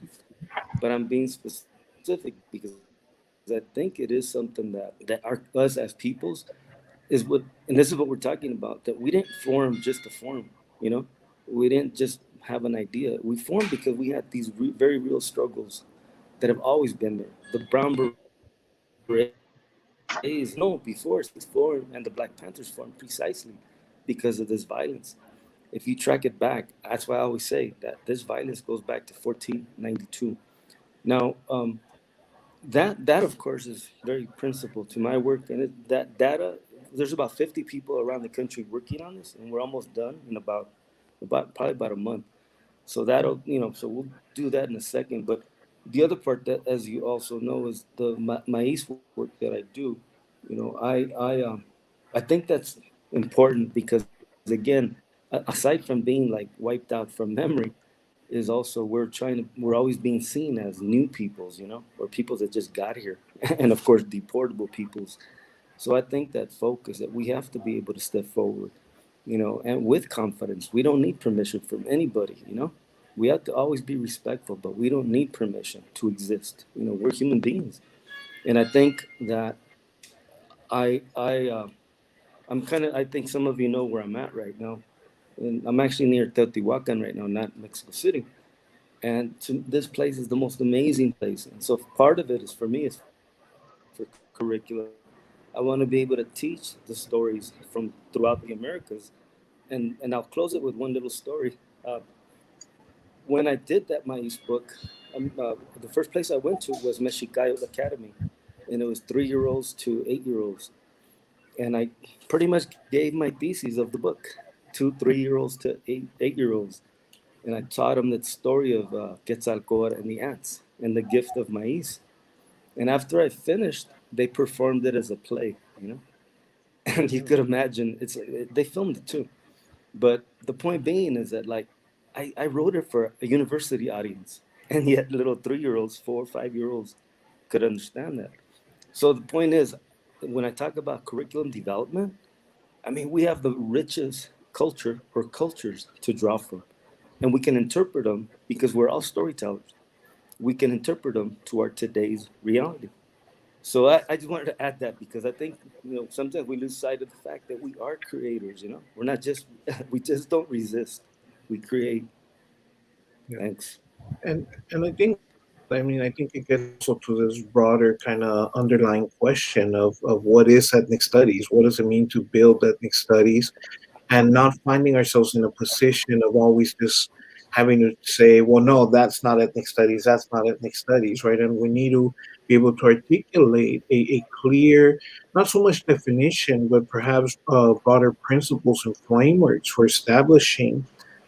But I'm being specific because I think it is something that us as peoples is what, and this is what we're talking about, that we didn't form just to form, we didn't just have an idea. We formed because we had these very real struggles that have always been there. The Brown Berets, before formed, and the Black Panthers formed precisely because of this violence. If you track it back, that's why I always say that this violence goes back to 1492. Now, that of course is very principal to my work, and that data. There's about 50 people around the country working on this, and we're almost done in about probably about a month. So that'll, so we'll do that in a second. But the other part that, as you also know, is the maize work that I do. I think that's important because again, aside from being like wiped out from memory, is also we're always being seen as new peoples, or peoples that just got here, and of course deportable peoples. So I think that focus that we have to be able to step forward, and with confidence. We don't need permission from anybody, We have to always be respectful, but we don't need permission to exist. We're human beings. And I think that I, I, uh, I think some of you know where I'm at right now. And I'm actually near Teotihuacan right now, not Mexico City. And this place is the most amazing place. And so part of it is for me, is for curriculum. I want to be able to teach the stories from throughout the Americas. And I'll close it with one little story. When I did that Mai's book, the first place I went to was Mexicayo Academy. And it was 3-year-olds to 8-year-olds. And I pretty much gave my thesis of the book to 3-year-olds to 8-year-olds. And I taught them the story of Quetzalcoatl and the ants and the gift of maize. And after I finished, they performed it as a play. And you could imagine they filmed it too. But the point being is that like I wrote it for a university audience, and yet little 3-year-olds, 4 or 5-year-olds could understand that. So the point is, when I talk about curriculum development, I mean we have the richest culture or cultures to draw from, and we can interpret them because we're all storytellers. We can interpret them to our today's reality. So I just wanted to add that because I think sometimes we lose sight of the fact that we are creators. We're not just we just don't resist. We create. Yeah. Thanks. And I think it gets also to this broader kind of underlying question of what is ethnic studies? What does it mean to build ethnic studies? And not finding ourselves in a position of always just having to say, well, no, that's not ethnic studies, that's not ethnic studies, right? And we need to be able to articulate a clear, not so much definition, but perhaps broader principles and frameworks for establishing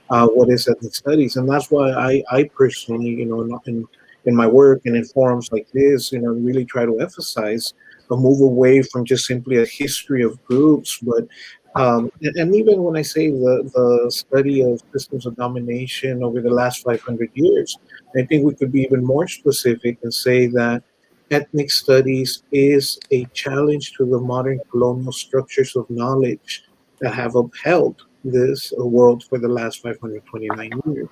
what is ethnic studies. And that's why I personally, in my work and in forums like this, really try to emphasize a move away from just simply a history of groups, but and even when I say the study of systems of domination over the last 500 years, I think we could be even more specific and say that ethnic studies is a challenge to the modern colonial structures of knowledge that have upheld this world for the last 529 years.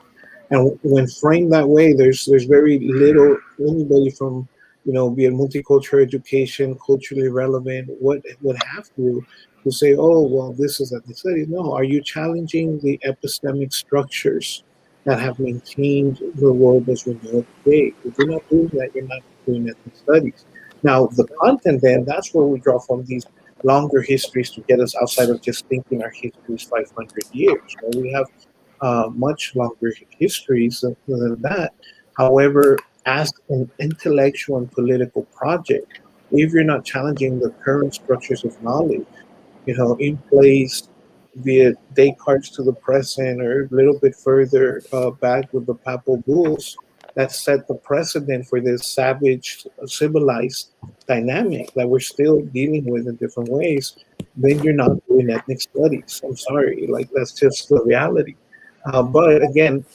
And when framed that way, there's very little anybody from be it multicultural education, culturally relevant, what would have to say, oh well, this is ethnic studies. No, are you challenging the epistemic structures that have maintained the world as we know it today? If you're not doing that, you're not doing ethnic studies. Now, the content then, that's where we draw from these longer histories to get us outside of just thinking our history is 500 years. Right? We have much longer histories than that. However, as an intellectual and political project, if you're not challenging the current structures of knowledge, in place, via Descartes to the present, or a little bit further back with the Papal Bulls, that set the precedent for this savage, civilized dynamic that we're still dealing with in different ways, then you're not doing ethnic studies. I'm sorry, like that's just the reality. But again,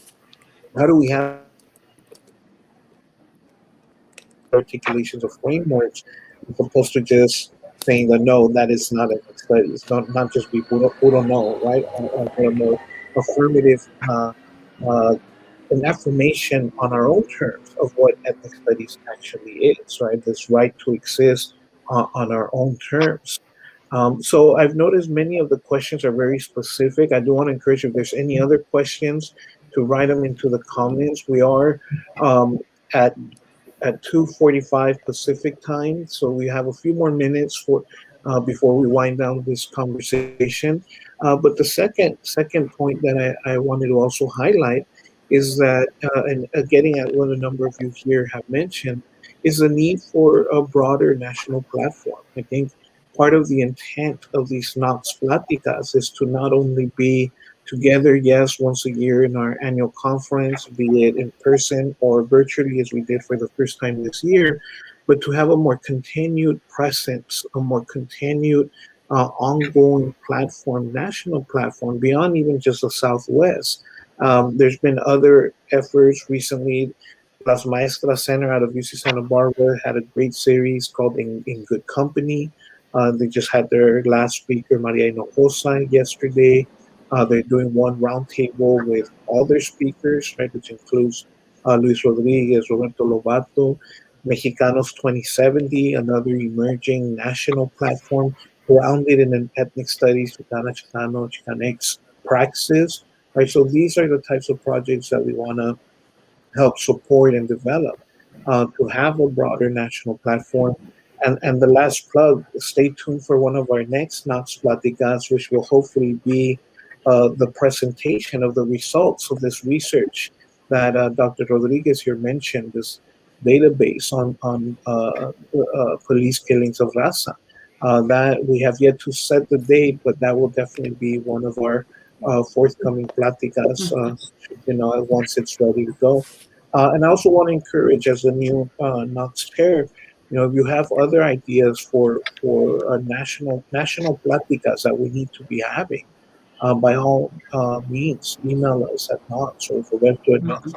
how do we have articulations of frameworks as opposed to just saying that no, that is not ethnic studies, not just people who don't know, right? Or a more affirmative uh, an affirmation on our own terms of what ethnic studies actually is, right? This right to exist on our own terms. So I've noticed many of the questions are very specific. I do want to encourage if there's any other questions to write them into the comments. We are um, at 2:45 Pacific time, so we have a few more minutes for before we wind down this conversation. But the second point that I wanted to also highlight is that, and getting at what a number of you here have mentioned, is the need for a broader national platform. I think part of the intent of these NACCS Platicas is to not only be together, yes, once a year in our annual conference, be it in person or virtually as we did for the first time this year, but to have a more continued presence, a more continued ongoing platform, national platform, beyond even just the Southwest. There's been other efforts recently. Las Maestras Center out of UC Santa Barbara had a great series called In Good Company. They just had their last speaker, Maria Hinojosa, yesterday. They're doing one roundtable with all their speakers, right, which includes Luis Rodriguez, Roberto Lobato, Mexicanos 2070, another emerging national platform grounded in an ethnic studies, Chicana, Chicano, Chicanx praxis, right? So these are the types of projects that we want to help support and develop to have a broader national platform. And the last plug, stay tuned for one of our next NACCS Platicas, which will hopefully be the presentation of the results of this research that Dr. Rodriguez here mentioned, this database on police killings of Raza. That we have yet to set the date, but that will definitely be one of our forthcoming platicas, once it's ready to go. And I also want to encourage, as the new NOx chair, if you have other ideas for national platicas that we need to be having, by all means, email us at Knox or Roberto at Knox,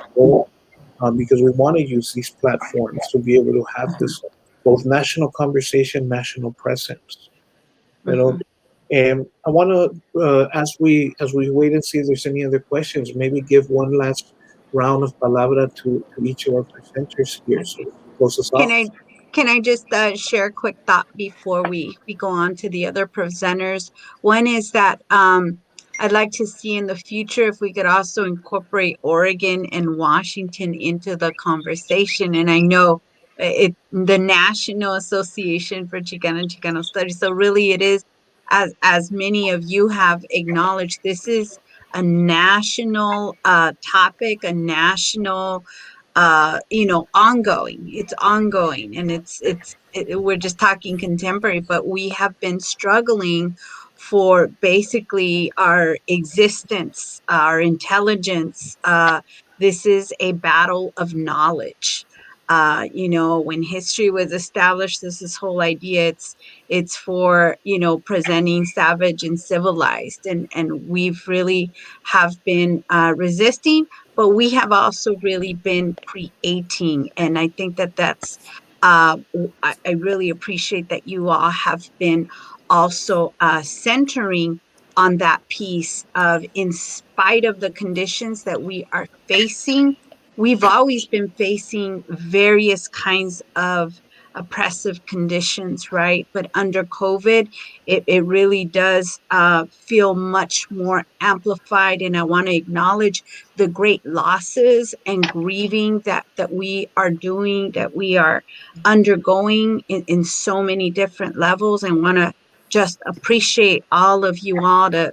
because we want to use these platforms to be able to have this both national conversation, national presence. You know, and I want to, as we wait and see if there's any other questions, maybe give one last round of palabra to each of our presenters here, so we can close us Can off. I just share a quick thought before we go on to the other presenters? One is that I'd like to see in the future if we could also incorporate Oregon and Washington into the conversation. And I know the National Association for Chicana and Chicano Studies. So really, it is, as many of you have acknowledged, this is a national topic, a national ongoing. It's ongoing, and we're just talking contemporary, but we have been struggling for basically our existence, our intelligence. This is a battle of knowledge. When history was established, this whole idea, it's for presenting savage and civilized, and we've really have been resisting, but we have also really been creating. And I think that's, I really appreciate that you all have been also centering on that piece of, in spite of the conditions that we are facing, we've always been facing various kinds of oppressive conditions, right? But under COVID, it really does feel much more amplified. And I want to acknowledge the great losses and grieving that we are doing, that we are undergoing in so many different levels, and want to just appreciate all of you all to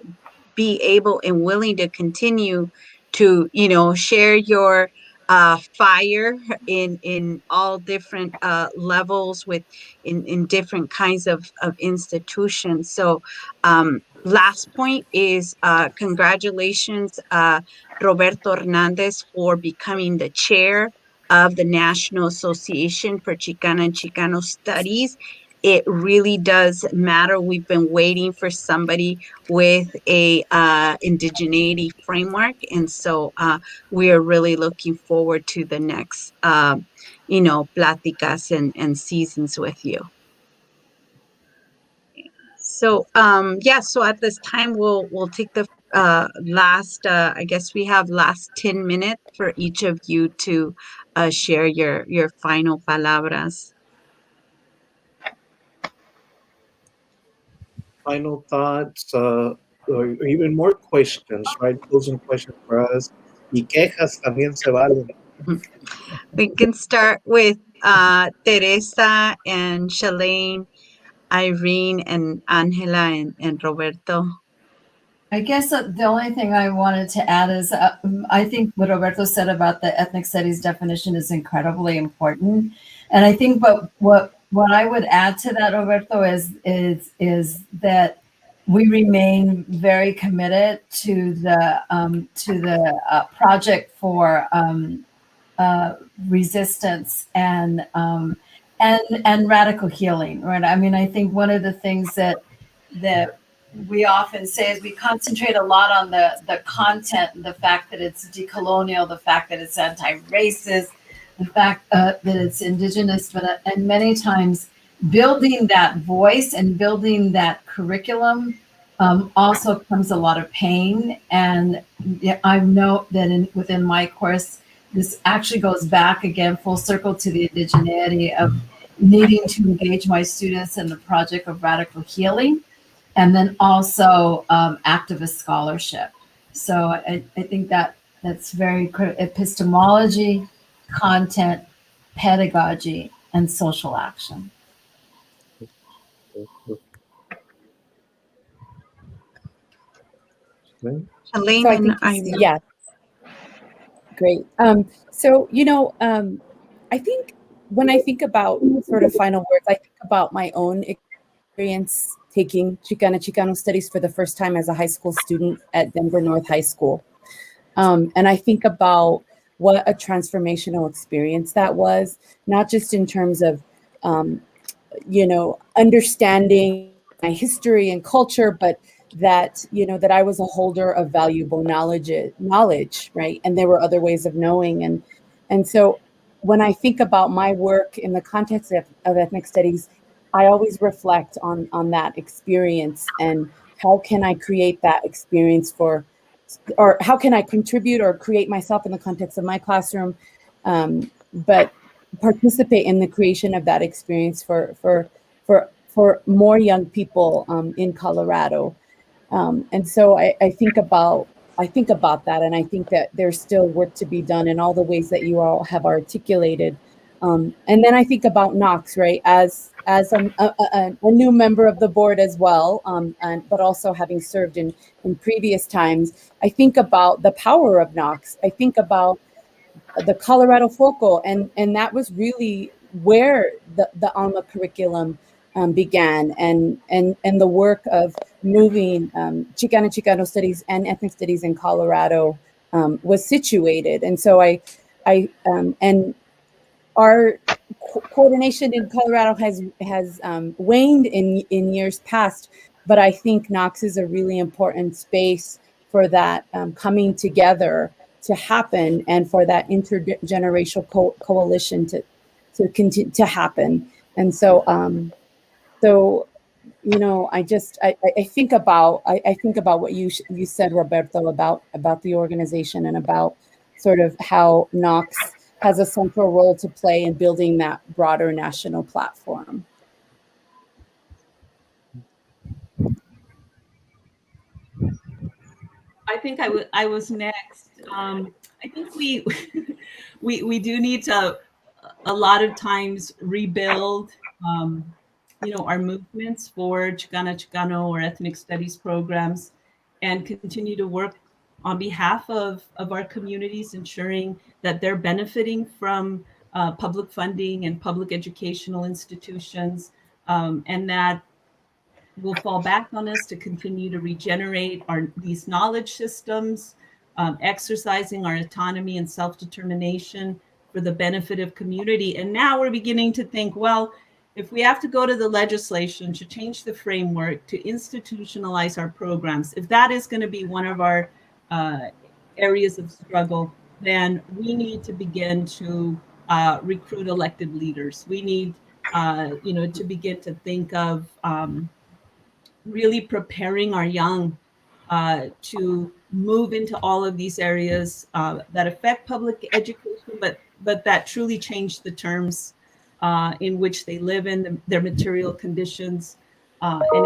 be able and willing to continue to share your fire in all different levels, with in different kinds of institutions. So last point is congratulations, Roberto Hernandez, for becoming the chair of the National Association for Chicana and Chicano Studies. It really does matter. We've been waiting for somebody with a indigeneity framework, and so we are really looking forward to the next pláticas and seasons with you. So so at this time we'll take the last I guess we have last 10 minutes for each of you to share your final palabras. Final thoughts, or even more questions, right? Closing questions for us. Y quejas también se valen. We can start with Theresa and Chalaine. Irene and Angela and Roberto. I guess the only thing I wanted to add is I think what Roberto said about the ethnic studies definition is incredibly important, and I think what I would add to that, Roberto, is that we remain very committed to the project for resistance and radical healing, right? I mean, I think one of the things that we often say is we concentrate a lot on the content and the fact that it's decolonial, the fact that it's anti-racist, the fact that it's indigenous, but and many times building that voice and building that curriculum also comes a lot of pain. And I know that within my course, this actually goes back again full circle to the indigeneity of needing to engage my students in the project of radical healing, and then also activist scholarship. So I think that's very critical: epistemology, content, pedagogy, and social action. Chalaine So I and think Irene. yeah, great. So I think when I think about sort of final words, I think about my own experience taking Chicano studies for the first time as a high school student at Denver North High School. And I think about what a transformational experience that was, not just in terms of, understanding my history and culture, but that I was a holder of valuable knowledge, right? And there were other ways of knowing. And so when I think about my work in the context of ethnic studies, I always reflect on that experience and how can I create that experience or how can I contribute or create myself in the context of my classroom, but participate in the creation of that experience for more young people in Colorado. And so I think about that, and I think that there's still work to be done in all the ways that you all have articulated. And then I think about NACCS, right, as a new member of the board as well, but also having served in previous times. I think about the power of NACCS. I think about the Colorado Focal, and that was really where the ALMA curriculum began, and the work of moving Chicano studies and ethnic studies in Colorado was situated. And so and our coordination in Colorado has waned in years past, but I think NACCS is a really important space for that coming together to happen, and for that intergenerational coalition to continue to happen. And so I think about what you said, Roberto, about the organization and about sort of how NACCS has a central role to play in building that broader national platform. I think I was next. I think we we do need to a lot of times rebuild our movements for Chicano or ethnic studies programs, and continue to work on behalf of our communities, ensuring that they're benefiting from public funding and public educational institutions, and that will fall back on us to continue to regenerate these knowledge systems, exercising our autonomy and self-determination for the benefit of community. And now we're beginning to think, well, if we have to go to the legislation to change the framework, to institutionalize our programs, if that is going to be one of our areas of struggle, then we need to begin to recruit elected leaders. We need, to begin to think of really preparing our young to move into all of these areas that affect public education, but that truly change the terms in which they live in, their material conditions. And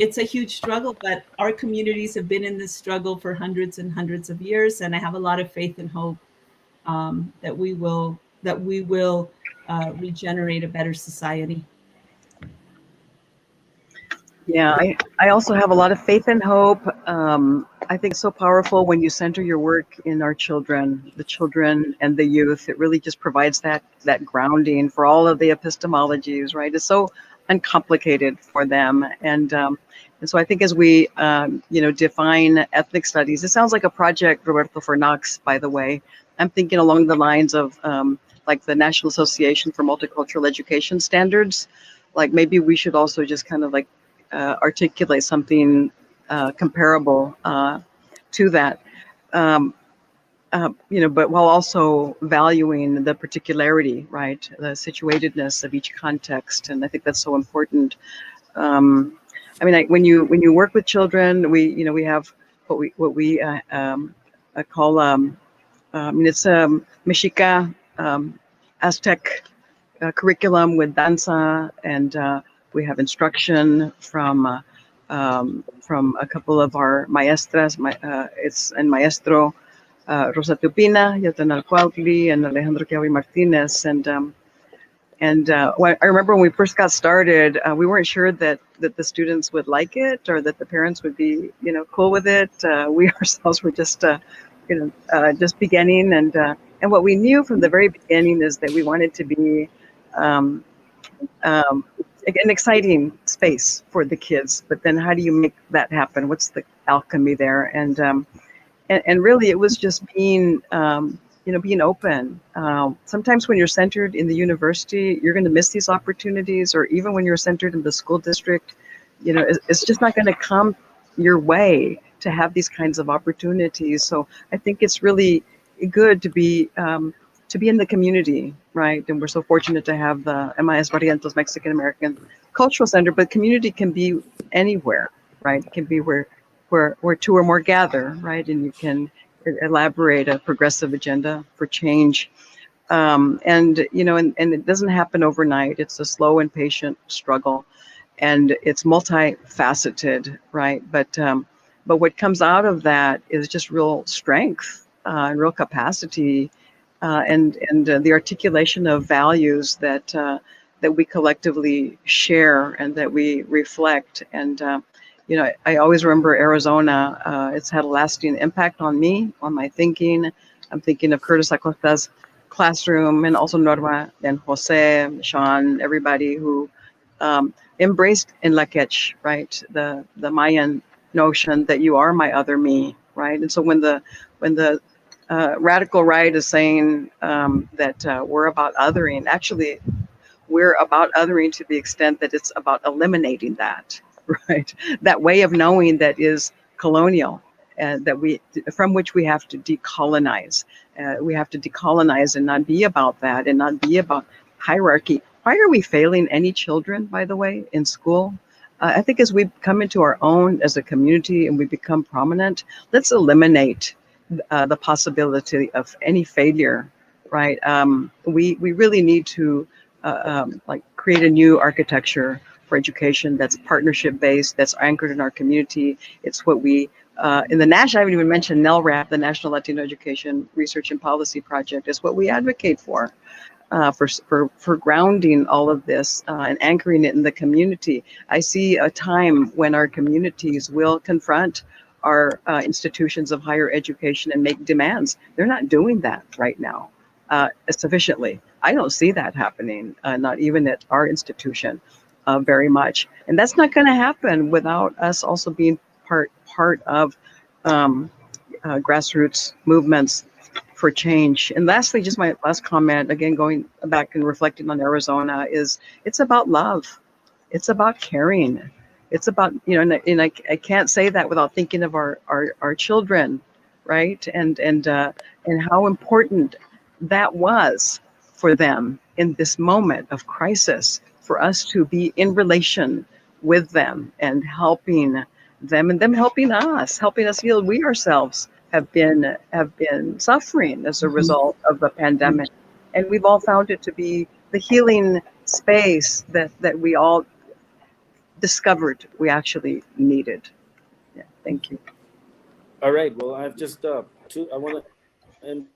it's a huge struggle, but our communities have been in this struggle for hundreds and hundreds of years, and I have a lot of faith and hope that we will regenerate a better society. Yeah, I also have a lot of faith and hope. I think it's so powerful when you center your work in our children, the children and the youth. It really just provides that grounding for all of the epistemologies, right? It's so uncomplicated for them, and so I think as we define ethnic studies, it sounds like a project, Roberto, for NACCS, by the way. I'm thinking along the lines of like the National Association for Multicultural Education Standards. Like maybe we should also just kind of like articulate something comparable to that, um, but while also valuing the particularity, right, the situatedness of each context, and I think that's so important. I mean, when you work with children, we have what we call I mean it's Mexica Aztec curriculum with danza, and we have instruction from a couple of our maestras. It's and maestro Rosa Tupina, Yatana Cuautli, and Alejandro Chiavi Martinez, and when, I remember when we first got started, we weren't sure that the students would like it or that the parents would be cool with it. We ourselves were just just beginning, and what we knew from the very beginning is that we wanted to be um, um, an exciting space for the kids. But then, how do you make that happen? What's the alchemy there? And really, it was just being open. Sometimes when you're centered in the university, you're going to miss these opportunities, or even when you're centered in the school district, it's just not going to come your way to have these kinds of opportunities. So I think it's really good to be in the community, right? And we're so fortunate to have the MIS Barrientos Mexican American Cultural Center, but community can be anywhere, right? It can be where two or more gather, right? And you can elaborate a progressive agenda for change. And it doesn't happen overnight. It's a slow and patient struggle, and it's multifaceted, right? But what comes out of that is just real strength and real capacity, and the articulation of values that we collectively share and that we reflect. And I always remember Arizona. It's had a lasting impact on me, on my thinking. I'm thinking of Curtis Acosta's classroom, and also Norma and Jose, Sean, everybody who embraced in NACCS, right, the Mayan notion that you are my other me, right? And so when the radical right is saying that we're about othering, actually we're about othering to the extent that it's about eliminating that, right? That way of knowing that is colonial, and that from which we have to decolonize. We have to decolonize and not be about that, and not be about hierarchy. Why are we failing any children, by the way, in school? I think as we come into our own as a community and we become prominent, let's eliminate the possibility of any failure, right? We really need to like create a new architecture for education that's partnership based, that's anchored in our community. It's what we in the national, I haven't even mentioned NELRAP, the National Latino Education Research and Policy Project, is what we advocate for grounding all of this and anchoring it in the community. I see a time when our communities will confront our institutions of higher education and make demands. They're not doing that right now sufficiently. I don't see that happening, not even at our institution, very much. And that's not going to happen without us also being part of grassroots movements for change. And lastly, just my last comment, again, going back and reflecting on Arizona, is it's about love. It's about caring. It's about, and I can't say that without thinking of our children, right? And how important that was for them in this moment of crisis, for us to be in relation with them and helping them, and them helping us heal. We ourselves have been suffering as a result of the pandemic, and we've all found it to be the healing space that we all discovered we actually needed. Yeah, thank you. All right. Well, I have just two. I want to end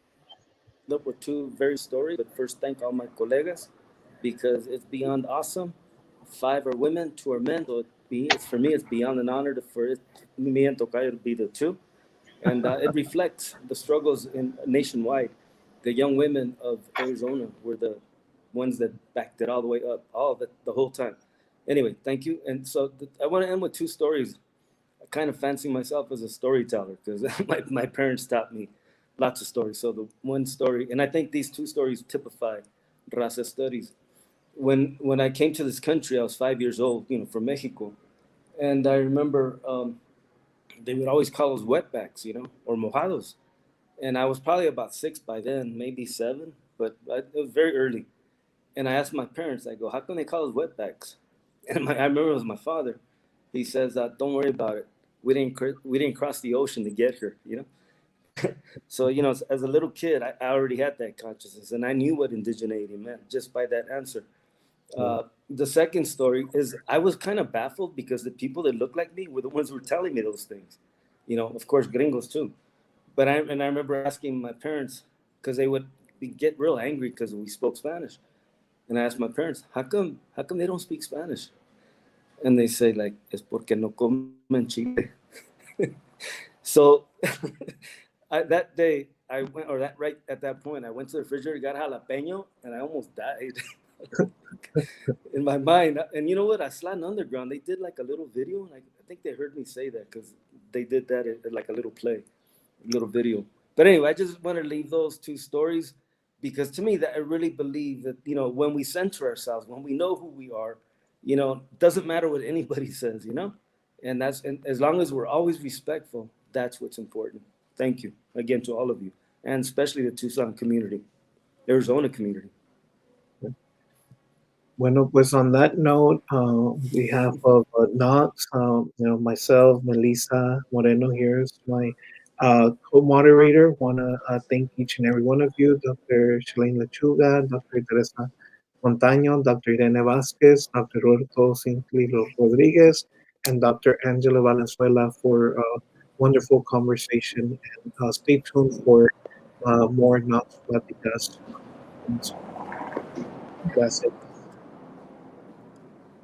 up with two very stories. But first, thank all my colegas because it's beyond awesome. 5 are women, 2 are men. So for me, it's beyond an honor for it, me and Tocayo to be the two. And it reflects the struggles in nationwide. The young women of Arizona were the ones that backed it all the way up, all the whole time. Anyway, thank you. And so I want to end with two stories. I kind of fancy myself as a storyteller because my parents taught me lots of stories. So the one story, and I think these two stories typify Raza studies. When I came to this country, I was 5 years old, from Mexico, and I remember they would always call us wetbacks, or mojados. And I was probably about 6 by then, maybe 7, but it was very early. And I asked my parents, I go, how come they call us wetbacks? And I remember it was my father. He says, don't worry about it. We didn't cross the ocean to get here. So, as a little kid, I already had that consciousness, and I knew what indigeneity meant just by that answer. The second story is I was kind of baffled because the people that looked like me were the ones who were telling me those things. Of course, gringos too. But I remember asking my parents because they would get real angry because we spoke Spanish. And I asked my parents, how come they don't speak Spanish? And they say, like, es porque no comen chile. So that day, right at that point, I went to the refrigerator, got jalapeno, and I almost died in my mind. And you know what? Aslan Underground, they did like a little video. And I think they heard me say that because they did that at like a little play, a little video. But anyway, I just want to leave those two stories because to me, that I really believe that, when we center ourselves, when we know who we are, it doesn't matter what anybody says, and as long as we're always respectful, that's what's important. Thank you again to all of you, and especially the Tucson community, Arizona community. Bueno, pues on that note, on behalf of NACCS, myself, Melissa Moreno here is my co-moderator. Want to thank each and every one of you, Dr. Chalaine Lechuga, Dr. Theresa Montano, Dr. Irene Vasquez, Dr. Roberto Cintli Rodriguez, and Dr. Angela Valenzuela for a wonderful conversation. And stay tuned for more NACCS Platicas. Gracias.